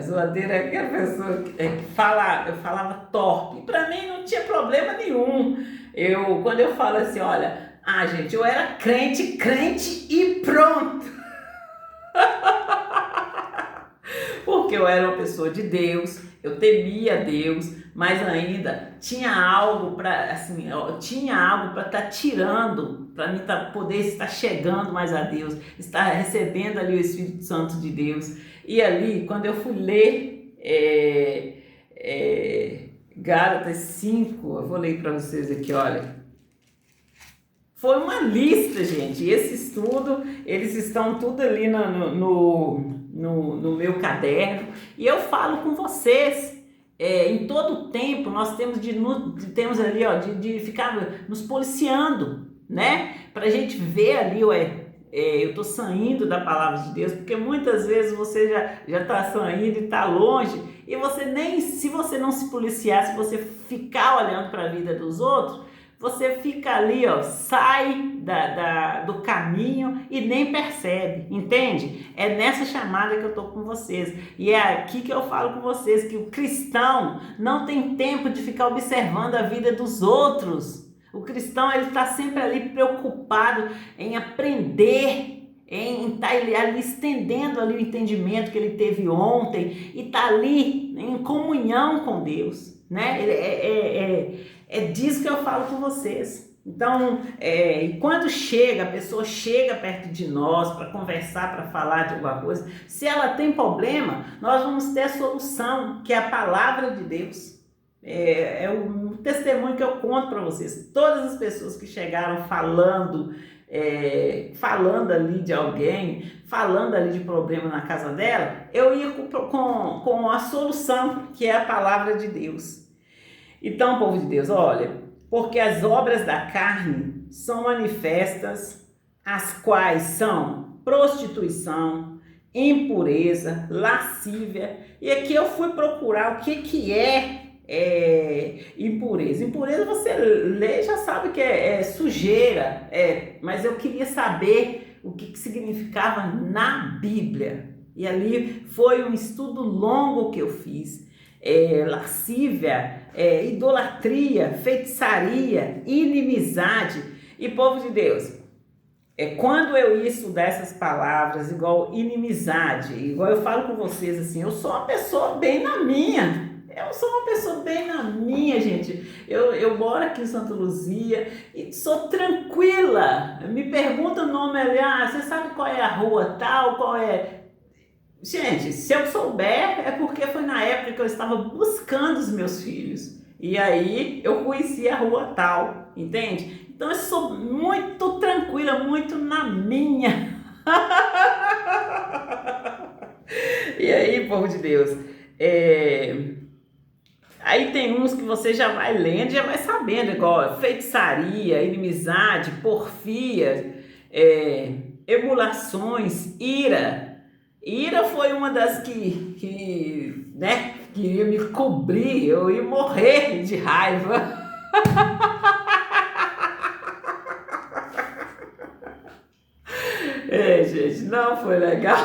aquela pessoa que eu falava torpe. Para mim não tinha problema nenhum. Quando eu falo assim, olha, gente, eu era crente e pronto. Porque eu era uma pessoa de Deus, eu temia Deus, mas ainda tinha algo para estar tirando, para mim poder estar chegando mais a Deus, estar recebendo ali o Espírito Santo de Deus. E ali, quando eu fui ler Gálatas 5, eu vou ler para vocês aqui, olha. Foi uma lista, gente. Esse estudo, eles estão tudo ali no meu caderno, e eu falo com vocês. Em todo o tempo nós temos ali, ó, de ficar nos policiando, né? Pra gente ver ali, eu tô saindo da palavra de Deus, porque muitas vezes você já tá saindo e tá longe, e se você não se policiar, se você ficar olhando para a vida dos outros, você fica ali, ó, sai do caminho e nem percebe, entende? É nessa chamada que eu tô com vocês, e é aqui que eu falo com vocês que o cristão não tem tempo de ficar observando a vida dos outros. O cristão, ele está sempre ali preocupado em aprender, em estar ali estendendo ali o entendimento que ele teve ontem, e tá ali em comunhão com Deus, né? É disso que eu falo com vocês. Então, quando a pessoa chega perto de nós para conversar, para falar de alguma coisa, se ela tem problema, nós vamos ter a solução, que é a palavra de Deus. É um testemunho que eu conto para vocês. Todas as pessoas que chegaram falando ali de alguém, falando ali de problema na casa dela, eu ia com a solução, que é a palavra de Deus. Então, povo de Deus, olha, porque as obras da carne são manifestas, as quais são prostituição, impureza, lascívia. E aqui eu fui procurar o que é impureza. Impureza, você lê e já sabe que é sujeira, mas eu queria saber o que significava na Bíblia. E ali foi um estudo longo que eu fiz. Lascívia, idolatria, feitiçaria, inimizade. E povo de Deus, quando eu ia estudar essas palavras, igual inimizade, igual eu falo com vocês assim, eu sou uma pessoa bem na minha. Gente. Eu moro aqui em Santa Luzia e sou tranquila. Me pergunta o nome ali, você sabe qual é a rua tal, qual é... Gente, se eu souber, é porque foi na época que eu estava buscando os meus filhos. E aí eu conheci a rua tal, entende? Então eu sou muito tranquila, muito na minha. E aí, povo de Deus, aí tem uns que você já vai lendo, já vai sabendo, igual feitiçaria, inimizade, porfia, emulações, ira. Ira foi uma das que queria me cobrir, eu ia morrer de raiva. Gente, não foi legal.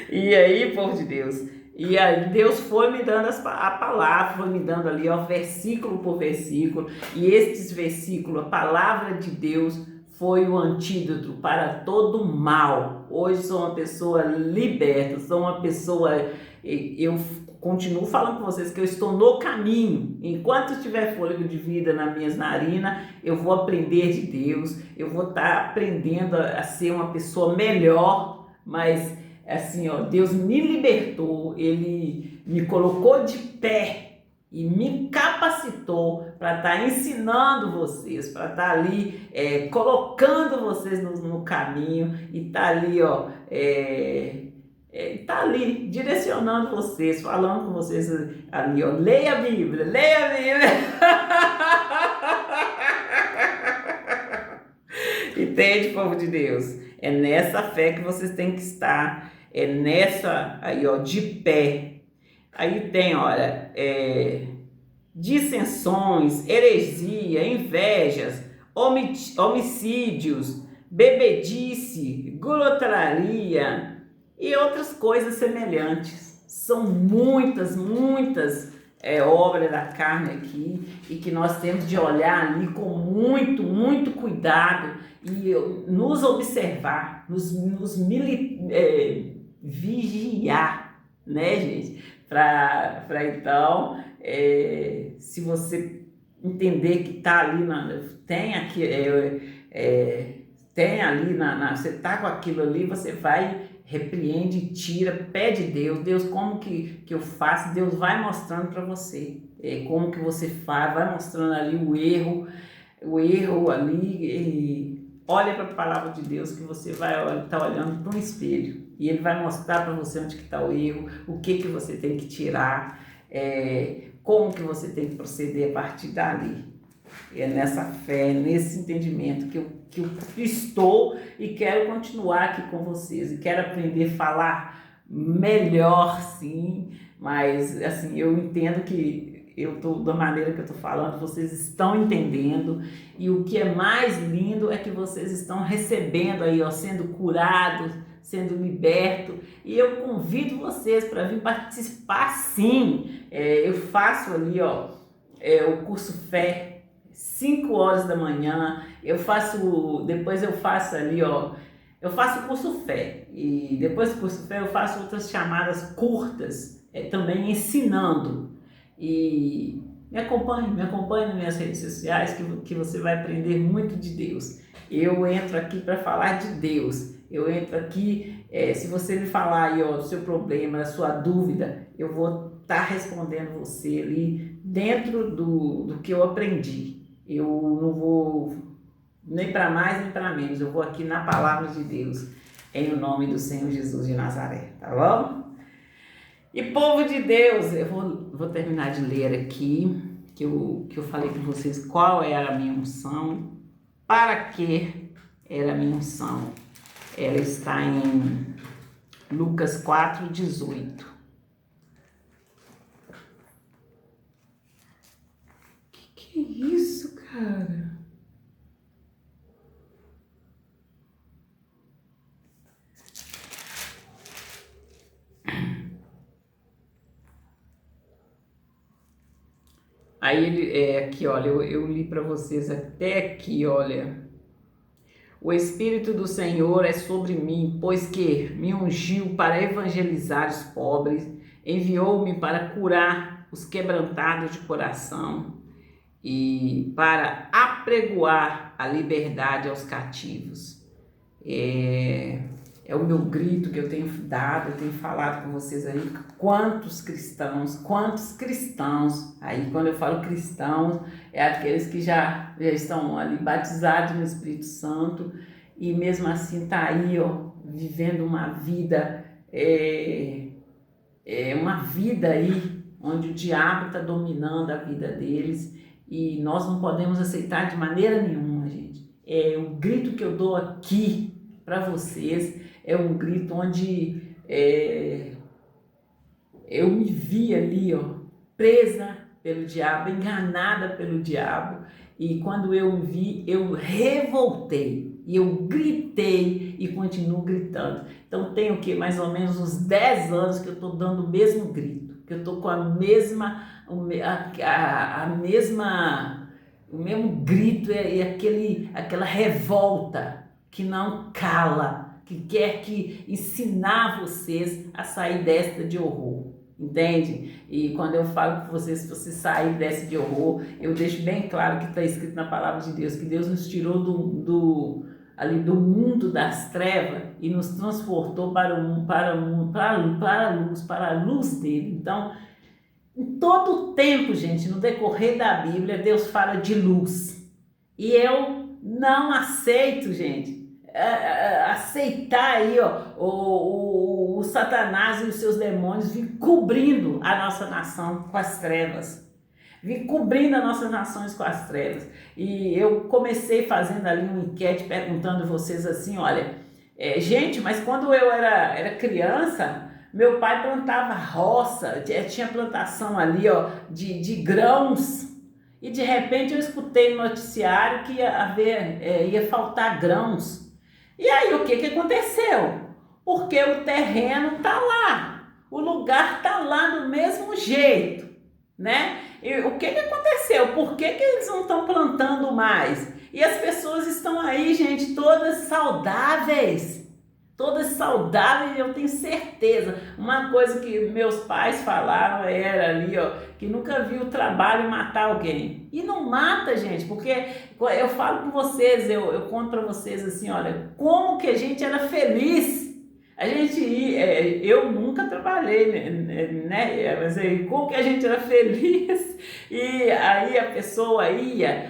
E aí, povo de Deus, e aí Deus foi me dando a palavra, foi me dando ali, ó, versículo por versículo, e estes versículos, a palavra de Deus, foi o antídoto para todo mal. Hoje sou uma pessoa liberta, sou uma pessoa... Eu continuo falando com vocês que eu estou no caminho. Enquanto tiver fôlego de vida nas minhas narinas, eu vou aprender de Deus, eu vou estar aprendendo a ser uma pessoa melhor, mas assim, ó, Deus me libertou, Ele me colocou de pé e me capacitou para estar ensinando vocês, para estar ali colocando vocês no caminho e estar ali, ó, Está ali, direcionando vocês, falando com vocês ali, ó. Leia a Bíblia, leia a Bíblia. Entende, povo de Deus? É nessa fé que vocês têm que estar. É nessa aí, ó, de pé. Aí tem, olha, dissensões, heresia, invejas, homicídios, bebedice, glutonaria e outras coisas semelhantes. São muitas, muitas obras da carne aqui e que nós temos de olhar ali com muito, muito cuidado e nos observar, vigiar, né, gente? Para então, se você entender que está ali, tem aqui, tem ali, você está com aquilo ali, você vai, repreende, tira, pede Deus, como que eu faço? Deus vai mostrando para você como que você faz, vai mostrando ali o erro ali, olha para a palavra de Deus que você vai estar olhando para um espelho e ele vai mostrar para você onde que está o erro, o que você tem que tirar, como que você tem que proceder a partir dali. É nessa fé, nesse entendimento que eu estou e quero continuar aqui com vocês e quero aprender a falar melhor, sim, mas assim, eu entendo que da maneira que eu estou falando, vocês estão entendendo e o que é mais lindo é que vocês estão recebendo aí, ó, sendo curados, sendo libertos e eu convido vocês para vir participar, sim. Eu faço ali, ó, o curso Fé, 5 horas da manhã, depois eu faço ali, ó, eu faço o curso Fé e depois do curso Fé eu faço outras chamadas curtas, também ensinando e me acompanhe nas minhas redes sociais que você vai aprender muito de Deus. Eu entro aqui para falar de Deus, eu entro aqui, se você me falar aí, ó, do seu problema, da sua dúvida, eu vou estar respondendo você ali dentro do que eu aprendi. Eu não vou nem para mais nem para menos, eu vou aqui na palavra de Deus, em nome do Senhor Jesus de Nazaré, tá bom? E povo de Deus, eu vou terminar de ler aqui, que eu falei com vocês qual era a minha unção, para que era a minha unção. Ela está em Lucas 4:18. Que é isso, cara? Aí ele aqui, olha, eu li para vocês até aqui, olha. O Espírito do Senhor é sobre mim, pois que me ungiu para evangelizar os pobres, enviou-me para curar os quebrantados de coração e para apregoar a liberdade aos cativos. É o meu grito que eu tenho dado, eu tenho falado com vocês aí, quantos cristãos, aí quando eu falo cristãos, é aqueles que já estão ali batizados no Espírito Santo e mesmo assim tá aí, ó, vivendo uma vida, uma vida aí, onde o diabo está dominando a vida deles e nós não podemos aceitar de maneira nenhuma, gente. O grito que eu dou aqui para vocês é um grito onde eu me vi ali, ó, presa pelo diabo, enganada pelo diabo, e quando eu me vi, eu revoltei, e eu gritei e continuo gritando. Então tem o que? Mais ou menos uns 10 anos que eu estou dando o mesmo grito, que eu estou com o mesmo grito e aquela revolta que não cala, que quer ensinar vocês a sair desta de horror, entende? E quando eu falo para vocês, se você sair dessa de horror, eu deixo bem claro que está escrito na palavra de Deus, que Deus nos tirou ali do mundo das trevas e nos transportou para a luz dele. Então, em todo o tempo, gente, no decorrer da Bíblia, Deus fala de luz. E eu não aceito, gente, aceitar aí, ó, o o Satanás e os seus demônios vêm cobrindo a nossa nação com as trevas. Vim cobrindo as nossas nações com as trevas. E eu comecei fazendo ali uma enquete perguntando a vocês assim, olha, gente, mas quando eu era criança, meu pai plantava roça, tinha plantação ali, ó, de grãos, e de repente eu escutei no noticiário que ia faltar grãos. E aí o que aconteceu? Porque o terreno está lá, o lugar está lá do mesmo jeito, né? E o que aconteceu? Por que eles não estão plantando mais? E as pessoas estão aí, gente, todas saudáveis. Todas saudáveis, eu tenho certeza. Uma coisa que meus pais falaram era ali, ó, que nunca viu o trabalho matar alguém. E não mata, gente, porque eu falo com vocês, eu conto para vocês assim, olha, como que a gente era feliz. A gente eu nunca trabalhei, né? Mas aí, como que a gente era feliz e aí a pessoa ia,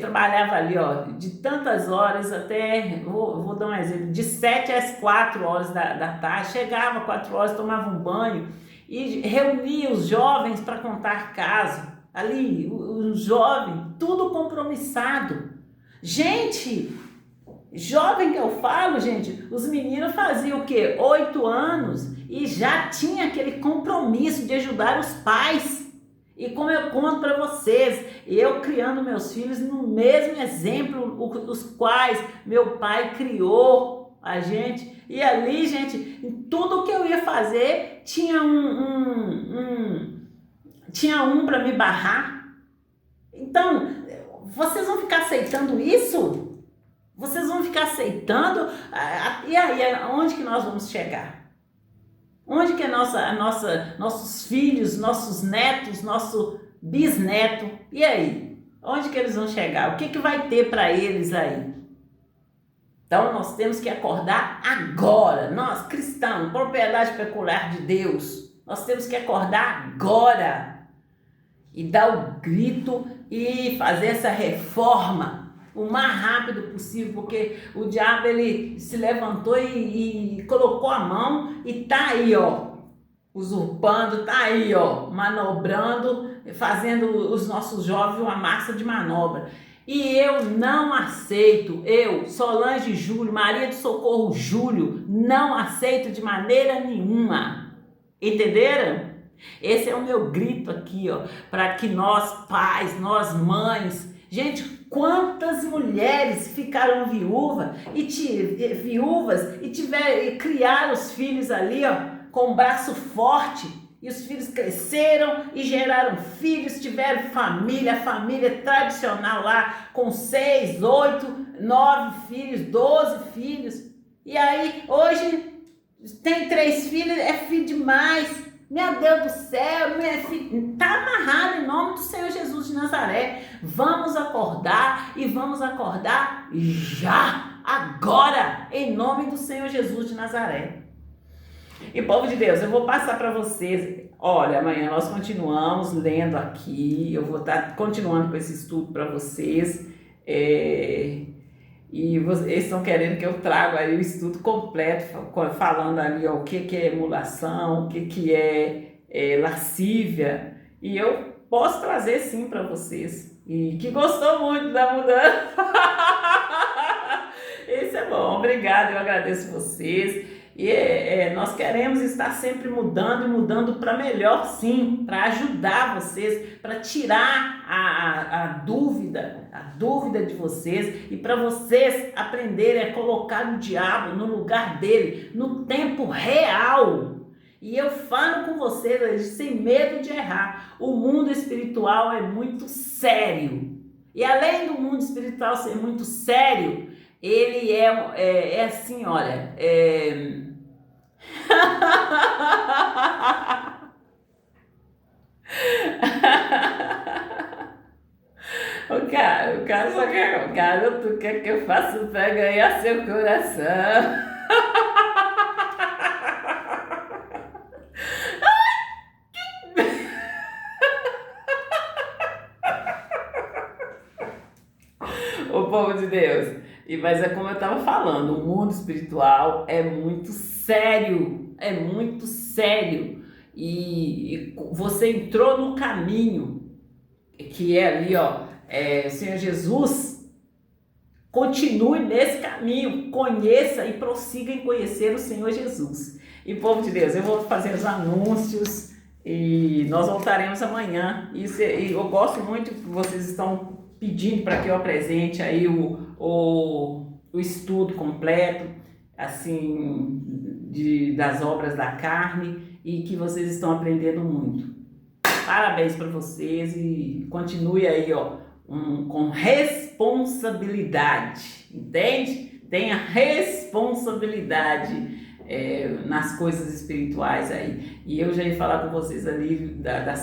trabalhava ali, ó, de tantas horas até, vou dar um exemplo, de 7 às 4 horas da tarde, chegava 4 horas, tomava um banho e reunia os jovens para contar caso, ali, o jovem, tudo compromissado. Gente, jovem que eu falo, gente, os meninos faziam o quê? 8 anos e já tinha aquele compromisso de ajudar os pais. E como eu conto para vocês, eu criando meus filhos no mesmo exemplo, os quais meu pai criou a gente. E ali, gente, em tudo que eu ia fazer, tinha tinha um para me barrar. Então, vocês vão ficar aceitando isso? Vocês vão ficar aceitando? E aí, onde que nós vamos chegar? Onde que nossos filhos, nossos netos, nosso bisneto, e aí? Onde que eles vão chegar? O que vai ter para eles aí? Então, nós temos que acordar agora. Nós, cristãos, propriedade peculiar de Deus, nós temos que acordar agora e dar o grito e fazer essa reforma o mais rápido possível, porque o diabo ele se levantou e colocou a mão e tá aí, ó, usurpando, tá aí, ó, manobrando, fazendo os nossos jovens uma massa de manobra. E eu não aceito, eu, Solange Júlio, Maria de Socorro Júlio, não aceito de maneira nenhuma. Entenderam? Esse é o meu grito aqui, ó, para que nós pais, nós mães, gente, quantas mulheres ficaram viúvas e criaram os filhos ali, ó, com um braço forte, e os filhos cresceram e geraram filhos, tiveram família tradicional lá, com 6, 8, 9 filhos, 12 filhos. E aí, hoje, tem 3 filhos, é filho demais. Meu Deus do céu, minha filha, está amarrado em nome do Senhor Jesus de Nazaré. Vamos acordar e vamos acordar já, agora, em nome do Senhor Jesus de Nazaré. E povo de Deus, eu vou passar para vocês. Olha, amanhã nós continuamos lendo aqui. Eu vou estar continuando com esse estudo para vocês. E eles estão querendo que eu traga aí o estudo completo, falando ali ó, o que é emulação, o que é lascívia. E eu posso trazer sim para vocês. E que gostou muito da mudança. Isso é bom, obrigada, eu agradeço vocês. E nós queremos estar sempre mudando e mudando para melhor, sim, para ajudar vocês, para tirar a dúvida de vocês e para vocês aprenderem a colocar o diabo no lugar dele, no tempo real. E eu falo com vocês sem medo de errar, o mundo espiritual é muito sério. E além do mundo espiritual ser muito sério, ele é assim, olha, o cara só quer, garoto, o que é que eu faço para ganhar seu coração? O povo de Deus. Mas é como eu estava falando, o mundo espiritual é muito sério, é muito sério. E você entrou no caminho, que é ali, ó, o Senhor Jesus, continue nesse caminho, conheça e prossiga em conhecer o Senhor Jesus. E povo de Deus, eu vou fazer os anúncios e nós voltaremos amanhã. E eu gosto muito que vocês estão pedindo para que eu apresente aí o estudo completo, assim, das obras da carne, e que vocês estão aprendendo muito. Parabéns para vocês e continue aí, ó, com responsabilidade, entende? Tenha responsabilidade nas coisas espirituais aí. E eu já ia falar com vocês ali da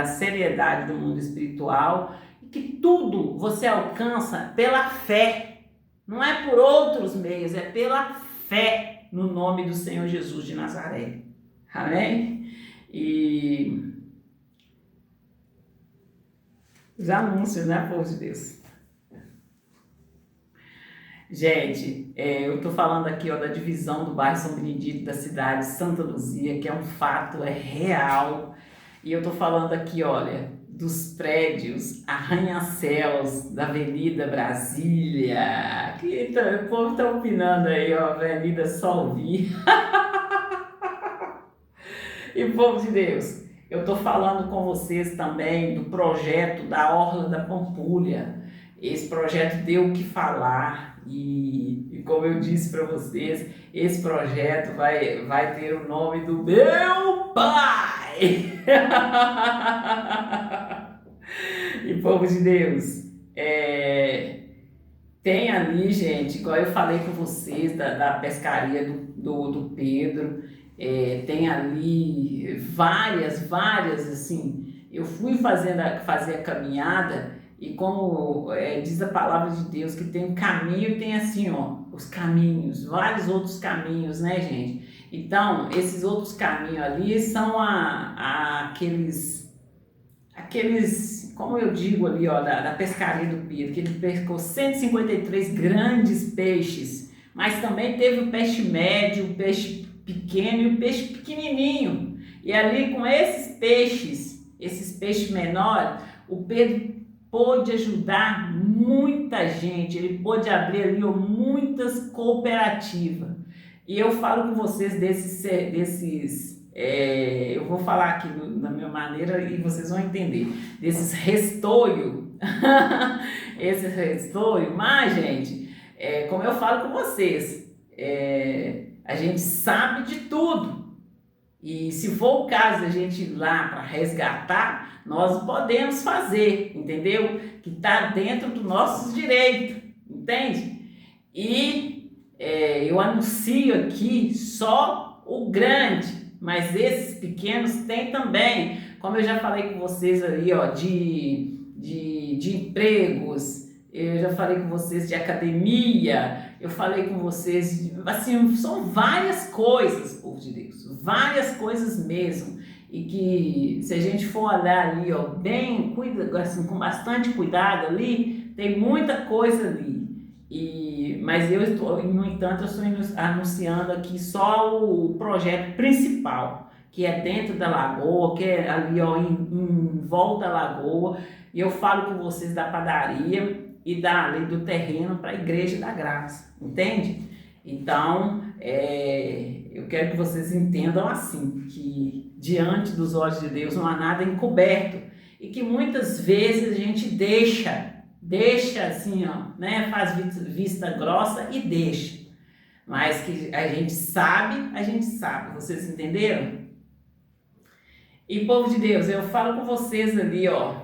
seriedade do mundo espiritual, que tudo você alcança pela fé, não é por outros meios, é pela fé no nome do Senhor Jesus de Nazaré. Amém? E os anúncios, né, povo de Deus? Gente, eu tô falando aqui, ó, da divisão do bairro São Benedito da cidade de Santa Luzia, que é um fato, é real. E eu tô falando aqui, olha, dos prédios arranha-céus da Avenida Brasília. O povo tá opinando aí, ó, Avenida Solvi. E povo de Deus, eu estou falando com vocês também do projeto da Orla da Pampulha. Esse projeto deu o que falar e como eu disse para vocês, esse projeto vai ter o nome do meu pai. E povo de Deus, tem ali, gente, igual eu falei com vocês da pescaria do Pedro. Tem ali várias, assim, eu fui fazer a caminhada e como diz a palavra de Deus, que tem um caminho e tem assim, ó, os caminhos, vários outros caminhos, né, gente? Então, esses outros caminhos ali são aqueles, como eu digo ali, ó, da pescaria do Pedro, que ele pescou 153 grandes peixes, mas também teve o peixe médio, o peixe pequeno e o peixe pequenininho. E ali com esses peixes menores, o Pedro pôde ajudar muita gente, ele pôde abrir ali muitas cooperativas. E eu falo com vocês eu vou falar aqui da minha maneira e vocês vão entender, desses restoio, esses restoio, mas gente, como eu falo com vocês, a gente sabe de tudo. E se for o caso a gente ir lá para resgatar, nós podemos fazer, entendeu? Que está dentro dos nossos direitos, entende? E eu anuncio aqui só o grande, mas esses pequenos tem também, como eu já falei com vocês ali, ó, de empregos, eu já falei com vocês de academia, eu falei com vocês, assim, são várias coisas, povo de Deus, várias coisas mesmo, e que se a gente for olhar ali, ó, bem, assim, com bastante cuidado ali, tem muita coisa ali, mas no entanto, eu estou anunciando aqui só o projeto principal, que é dentro da lagoa, que é ali, ó, em volta da lagoa, e eu falo com vocês da padaria, e do terreno para a Igreja da Graça, entende? Então, eu quero que vocês entendam assim, que diante dos olhos de Deus não há nada encoberto, e que muitas vezes a gente deixa assim, ó, né, faz vista grossa e deixa, mas que a gente sabe, vocês entenderam? E povo de Deus, eu falo com vocês ali, ó,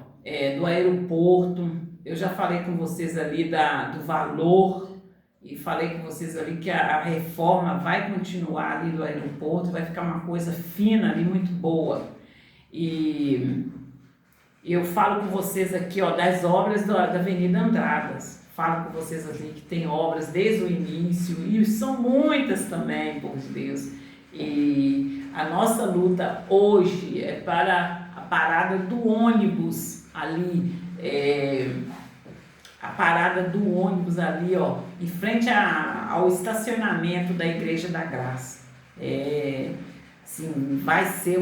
do aeroporto. Eu já falei com vocês ali do valor e falei com vocês ali que a reforma vai continuar ali do aeroporto, vai ficar uma coisa fina ali, muito boa. E eu falo com vocês aqui, ó, das obras da Avenida Andradas. Falo com vocês ali que tem obras desde o início e são muitas também, povo de Deus. E a nossa luta hoje é para a parada do ônibus ali, a parada do ônibus ali, ó, em frente ao estacionamento da Igreja da Graça. Assim, vai ser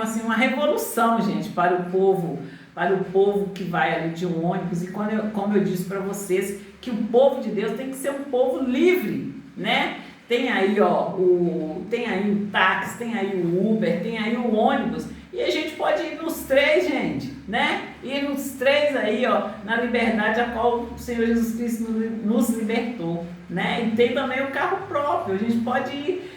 assim, uma revolução, gente, para o povo que vai ali de um ônibus. E como eu disse para vocês, que o povo de Deus tem que ser um povo livre, né? Tem aí, ó, tem aí o táxi, tem aí o Uber, tem aí o ônibus. E a gente pode ir nos três, gente, né? Ir nos três aí, ó, na liberdade a qual o Senhor Jesus Cristo nos libertou, né? E tem também o carro próprio. A gente pode ir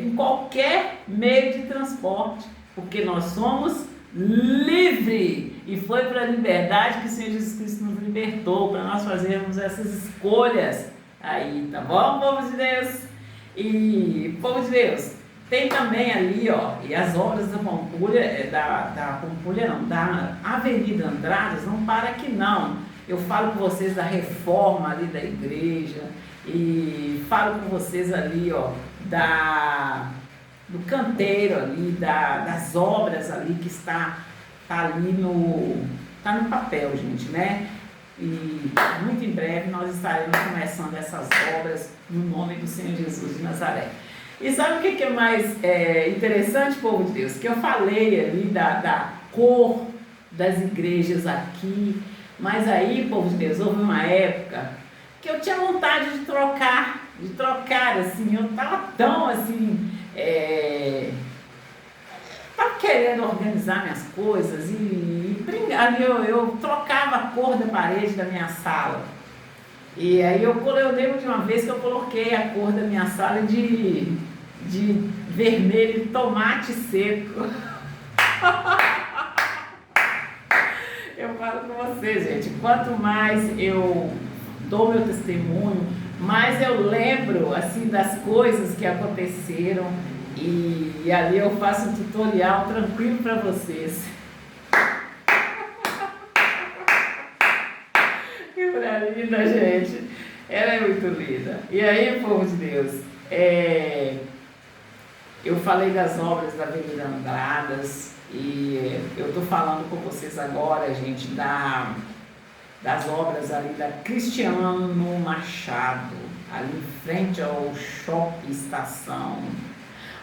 em qualquer meio de transporte, porque nós somos livres. E foi para a liberdade que o Senhor Jesus Cristo nos libertou, para nós fazermos essas escolhas aí, tá bom, povo de Deus? E, povo de Deus, tem também ali, ó, e as obras da Pampulha, da Avenida Andradas, não para aqui não. Eu falo com vocês da reforma ali da igreja, e falo com vocês ali, ó, do canteiro ali, das obras ali que está ali no papel, gente, né? E muito em breve nós estaremos começando essas obras no nome do Senhor Jesus de Nazaré. E sabe o que é mais interessante, povo de Deus? Que eu falei ali da cor das igrejas aqui, mas aí, povo de Deus, houve uma época que eu tinha vontade de trocar, assim, eu estava tão assim, estava querendo organizar minhas coisas e ali eu trocava a cor da parede da minha sala. E aí eu lembro de uma vez que eu coloquei a cor da minha sala de vermelho tomate seco. Eu falo com vocês, gente, quanto mais eu dou meu testemunho, mais eu lembro assim das coisas que aconteceram e ali eu faço um tutorial tranquilo para vocês. Que linda, gente. Ela é muito linda. E aí, povo de Deus, eu falei das obras da Avenida Andradas e eu estou falando com vocês agora, gente, das obras ali da Cristiano Machado, ali em frente ao Shopping Estação.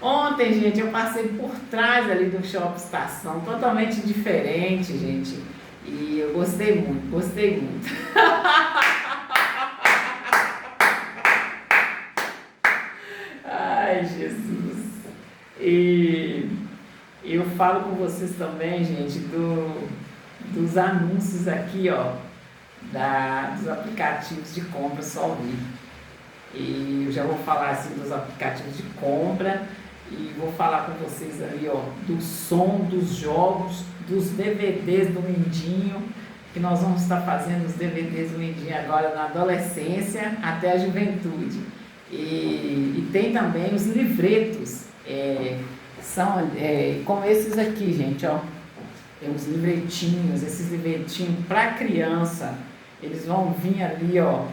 Ontem, gente, eu passei por trás ali do Shopping Estação, totalmente diferente, gente, e eu gostei muito. Ai, Jesus. E eu falo com vocês também, gente, dos anúncios aqui, ó, dos aplicativos de compra Solvi. E eu já vou falar assim dos aplicativos de compra e vou falar com vocês ali, ó, do som, dos jogos, dos DVDs do Mindinho, que nós vamos estar fazendo os DVDs do Mindinho agora na adolescência até a juventude. E tem também os livretos, são como esses aqui, gente, ó. Tem uns livretinhos, esses livretinhos para criança, eles vão vir ali, ó,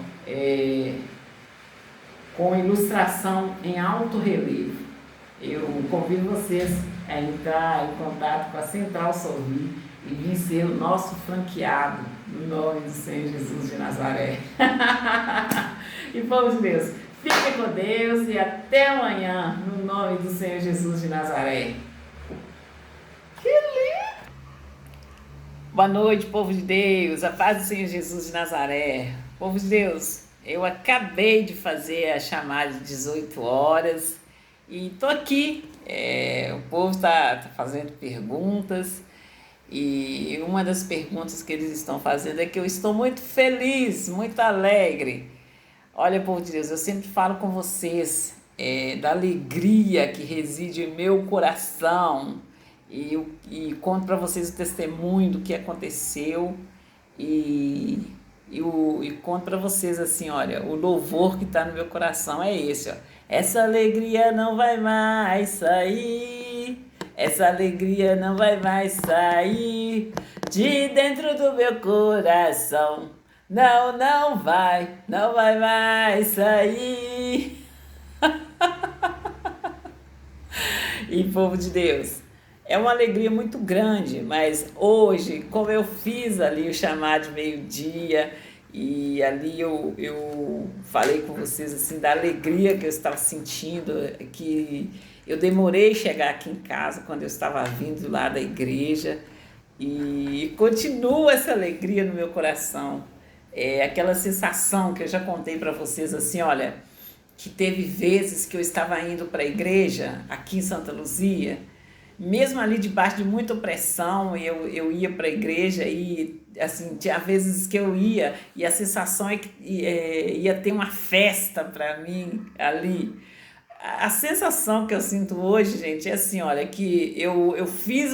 com ilustração em alto relevo. Eu convido vocês a entrar em contato com a Central Solvi e vir ser o nosso franqueado, no nome do Senhor Jesus de Nazaré. E povo de Deus, fiquem com Deus e até amanhã, no nome do Senhor Jesus de Nazaré. Que lindo! Boa noite, povo de Deus, a paz do Senhor Jesus de Nazaré. Povo de Deus, eu acabei de fazer a chamada de 18 horas e tô aqui. O povo está fazendo perguntas e uma das perguntas que eles estão fazendo é que eu estou muito feliz, muito alegre. Olha, povo de Deus, eu sempre falo com vocês da alegria que reside em meu coração e conto para vocês o testemunho do que aconteceu e conto para vocês assim, olha, o louvor que está no meu coração é esse, ó. Essa alegria não vai mais sair, essa alegria não vai mais sair de dentro do meu coração. Não, não vai mais sair. E povo de Deus, É uma alegria muito grande, mas hoje, como eu fiz ali o chamado de meio-dia, e ali eu falei com vocês assim da alegria que eu estava sentindo, que eu demorei a chegar aqui em casa quando eu estava vindo lá da igreja, e continua essa alegria no meu coração. É aquela sensação que eu já contei para vocês assim, olha, que teve vezes que eu estava indo para a igreja aqui em Santa Luzia, mesmo ali debaixo de muita opressão, eu ia para a igreja e assim, tinha vezes que eu ia e a sensação é que ia ter uma festa para mim ali. A sensação que eu sinto hoje, gente, é assim, olha, que eu fiz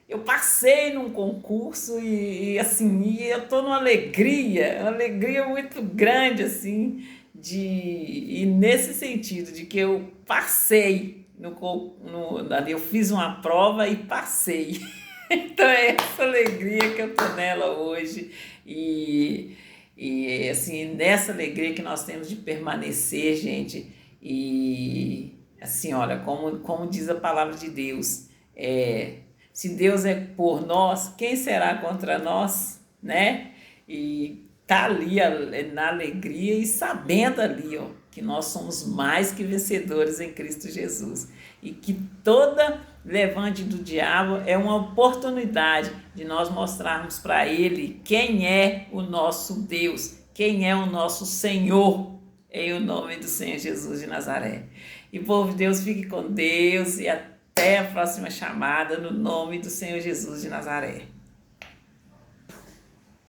eu passei num concurso assim, e eu tô numa alegria, uma alegria muito grande, assim, e nesse sentido, de que eu passei ali eu fiz uma prova e passei. Então é essa alegria que eu tô nela hoje. E, e assim, nessa alegria que nós temos de permanecer, gente. E assim, olha, como diz a palavra de Deus, se Deus é por nós, quem será contra nós, né? E tá ali na alegria e sabendo ali, ó, que nós somos mais que vencedores em Cristo Jesus e que toda levante do diabo é uma oportunidade de nós mostrarmos para ele quem é o nosso Deus, quem é o nosso Senhor, em o nome do Senhor Jesus de Nazaré. E povo de Deus, fique com Deus e até a próxima chamada no nome do Senhor Jesus de Nazaré.